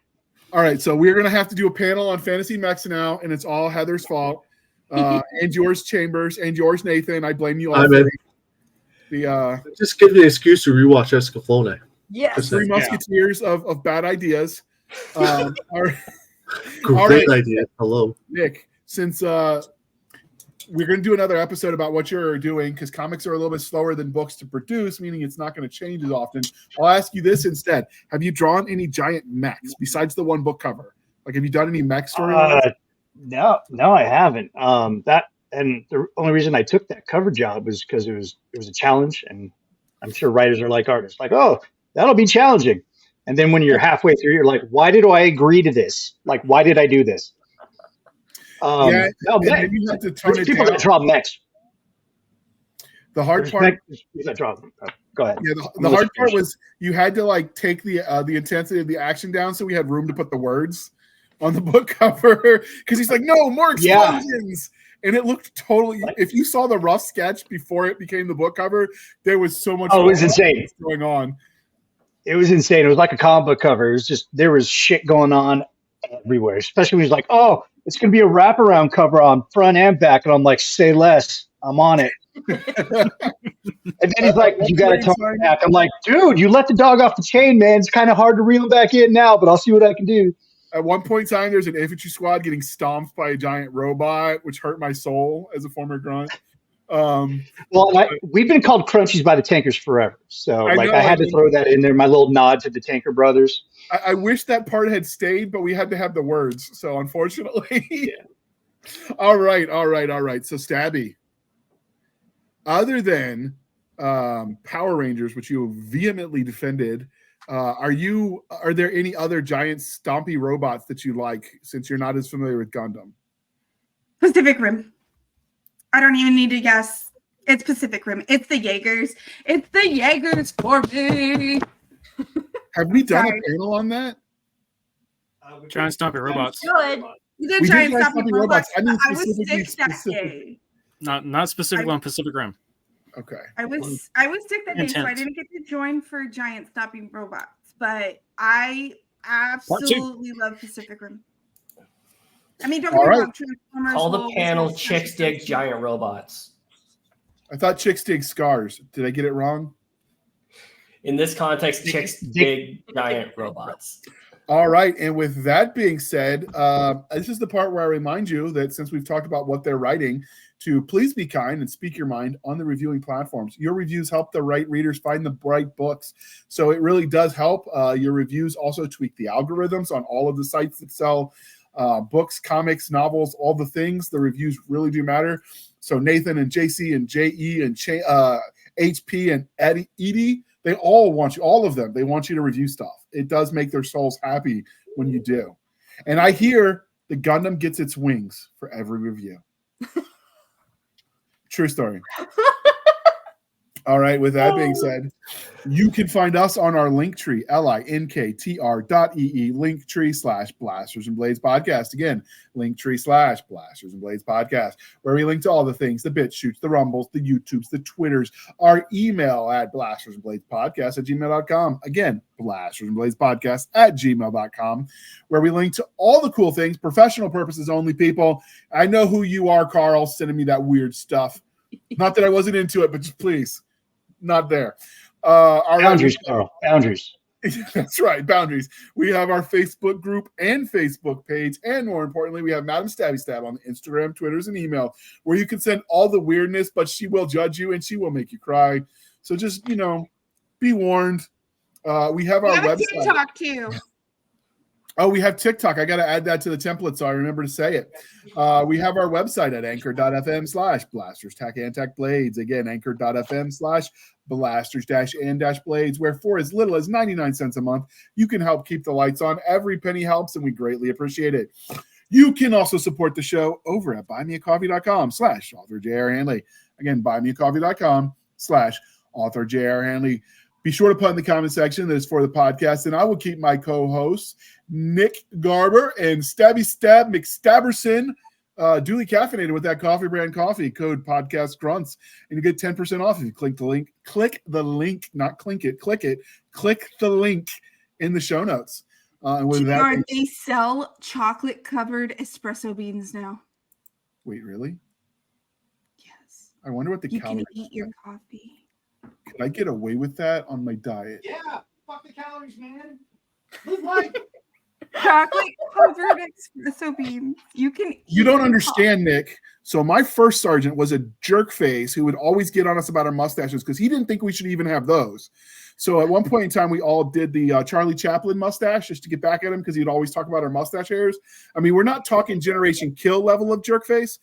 All right, so we're gonna have to do a panel on fantasy mechs now, and it's all Heather's fault, and yours, Chambers, and yours, Nathan. I blame you all. Just give me an excuse to rewatch Escaflowne. Yes. 3 Musketeers of bad ideas. Great idea. Hello, Nick. Since we're going to do another episode about what you're doing, because comics are a little bit slower than books to produce, meaning it's not going to change as often. I'll ask you this instead: have you drawn any giant mechs besides the one book cover? Like, have you done any mech stories? No, I haven't. And the only reason I took that cover job was because it was a challenge, and I'm sure writers are like artists, like, oh, that'll be challenging. And then when you're halfway through, you're like, why did I agree to this? Like, why did I do this? You have to tone it people down. that draw mechs. The hard part. Go ahead. Yeah, the hard part was you had to like take the intensity of the action down, so we had room to put the words on the book cover because he's like, no more explosions. Yeah. And it looked totally. If you saw the rough sketch before it became the book cover, there was so much. Oh, it was insane going on. It was insane. It was like a comic book cover. It was just there was shit going on everywhere, especially when he's like, "Oh, it's gonna be a wraparound cover on front and back," and I'm like, "Say less, I'm on it." And then he's like, "You got to talk back." I'm like, "Dude, you let the dog off the chain, man. It's kind of hard to reel him back in now, but I'll see what I can do." At one point in time, there's an infantry squad getting stomped by a giant robot, which hurt my soul as a former grunt. We've been called crunchies by the tankers forever, so I know, I had to throw that in there. My little nod to the tanker brothers. I wish that part had stayed, but we had to have the words. So unfortunately, yeah. All right. So Stabby, other than Power Rangers, which you vehemently defended, are there any other giant stompy robots that you like, since you're not as familiar with Gundam? Pacific Rim. I don't even need to guess. It's Pacific Rim. It's the Jaegers. It's the Jaegers for me. Have we done a panel on that? Giant stompy robots. Good. We did giant stompy robots. I mean, I was sick that day. Not specifically on Pacific Rim. Okay. I was sick that day, so I didn't get to join for giant stomping robots. But I absolutely love Pacific Rim. I mean, don't get me wrong, Transformers. Call the panel Chicks Dig Giant Robots. I thought Chicks Dig Scars. Did I get it wrong? In this context, Chicks Dig Giant Robots. All right. And with that being said, this is the part where I remind you that since we've talked about what they're writing, to please be kind and speak your mind on the reviewing platforms. Your reviews help the right readers find the right books. So it really does help. Your reviews also tweak the algorithms on all of the sites that sell books, comics, novels, all the things. The reviews really do matter. So Nathan and JC and JE and HP and Edie, they all want you, all of them, they want you to review stuff. It does make their souls happy when you do. And I hear the Gundam gets its wings for every review. True story. All right. With that being said, you can find us on our Linktree, linktr.ee, Linktree/Blasters and Blades podcast. Again, Linktree/Blasters and Blades podcast, where we link to all the things, the BitChutes, the Rumbles, the YouTubes, the Twitters, our email at blastersandbladespodcast@gmail.com. Again, blastersandbladespodcast@gmail.com, where we link to all the cool things, professional purposes only, people. I know who you are, Carl, sending me that weird stuff. Not that I wasn't into it, but just please. Not there. Boundaries, Carl. Boundaries. That's right. Boundaries. We have our Facebook group and Facebook page. And more importantly, we have Madam Stabby Stab on Instagram, Twitters, and email, where you can send all the weirdness, but she will judge you and she will make you cry. So just, be warned. We have our website. TikTok too. Oh, we have TikTok. I got to add that to the template so I remember to say it. We have our website at anchor.fm/blasters-blades. Again, anchor.fm/blasters-and-blades, where for as little as 99 cents a month, you can help keep the lights on. Every penny helps, and we greatly appreciate it. You can also support the show over at buymeacoffee.com/author J.R. Handley. Again, buymeacoffee.com/author J.R. Handley. Be sure to put in the comment section that it's for the podcast, and I will keep my co-hosts, Nick Garber and Stabby Stab McStabberson, duly caffeinated with that coffee brand coffee. Code podcast grunts, and you get 10% off if you click the link, not clink it, click the link in the show notes. And with that, they sell chocolate-covered espresso beans now. Wait, really? Yes. I wonder what the calories can eat your coffee. Could I get away with that on my diet? Yeah, fuck the calories, man. Live life. Chocolate-covered espresso beans. You don't understand, Nick. So my first sergeant was a jerk face who would always get on us about our mustaches because he didn't think we should even have those. So at one point in time, we all did the Charlie Chaplin mustache just to get back at him because he'd always talk about our mustache hairs. I mean, we're not talking Generation Kill level of jerk face,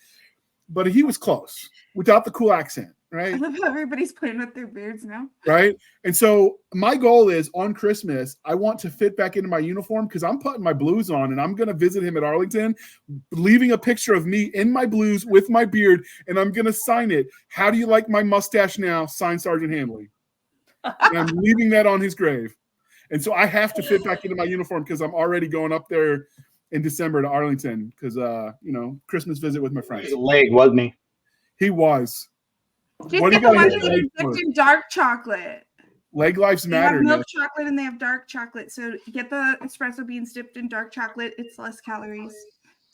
but he was close without the cool accent. Right. I love how everybody's playing with their beards now. Right. And so my goal is on Christmas, I want to fit back into my uniform because I'm putting my blues on and I'm going to visit him at Arlington, leaving a picture of me in my blues with my beard. And I'm going to sign it. How do you like my mustache now? Signed Sergeant Handley. And I'm leaving that on his grave. And so I have to fit back into my uniform because I'm already going up there in December to Arlington because, Christmas visit with my friends. He was a leg, wasn't he? He was. Just What get do the you one got that here? is dipped in dark chocolate. Leg lives They have matter. milk Nick. chocolate and they have dark chocolate. So get the espresso beans dipped in dark chocolate. It's less calories.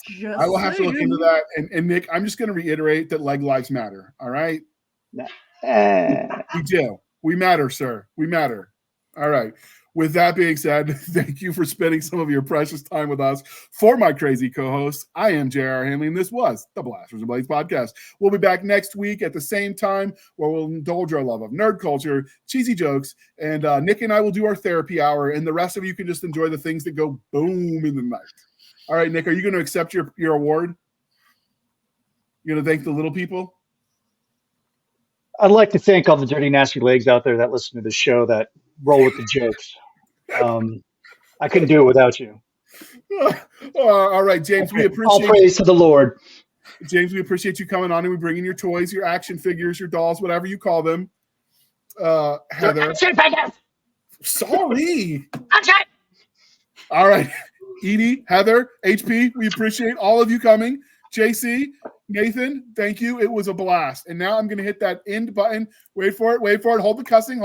Just I will have to look into saying. that. And Nick, I'm just going to reiterate that leg lives matter. All right. We do. We matter, sir. We matter. All right. With that being said, thank you for spending some of your precious time with us. For my crazy co-host, I am J.R. Handley, and this was the Blasters and Blades podcast. We'll be back next week at the same time where we'll indulge our love of nerd culture, cheesy jokes, and Nick and I will do our therapy hour, and the rest of you can just enjoy the things that go boom in the night. All right, Nick, are you going to accept your award? You're going to thank the little people? I'd like to thank all the dirty, nasty legs out there that listen to the show that roll with the jokes. I couldn't do it without you. All right, James, we All appreciate praise to the Lord. James, we appreciate you coming on and we bringing your toys, your action figures, your dolls, whatever you call them. Heather. Sorry. All right. Edie, Heather, HP, we appreciate all of you coming. JC, Nathan, thank you. It was a blast. And now I'm going to hit that end button. Wait for it. Hold the cussing.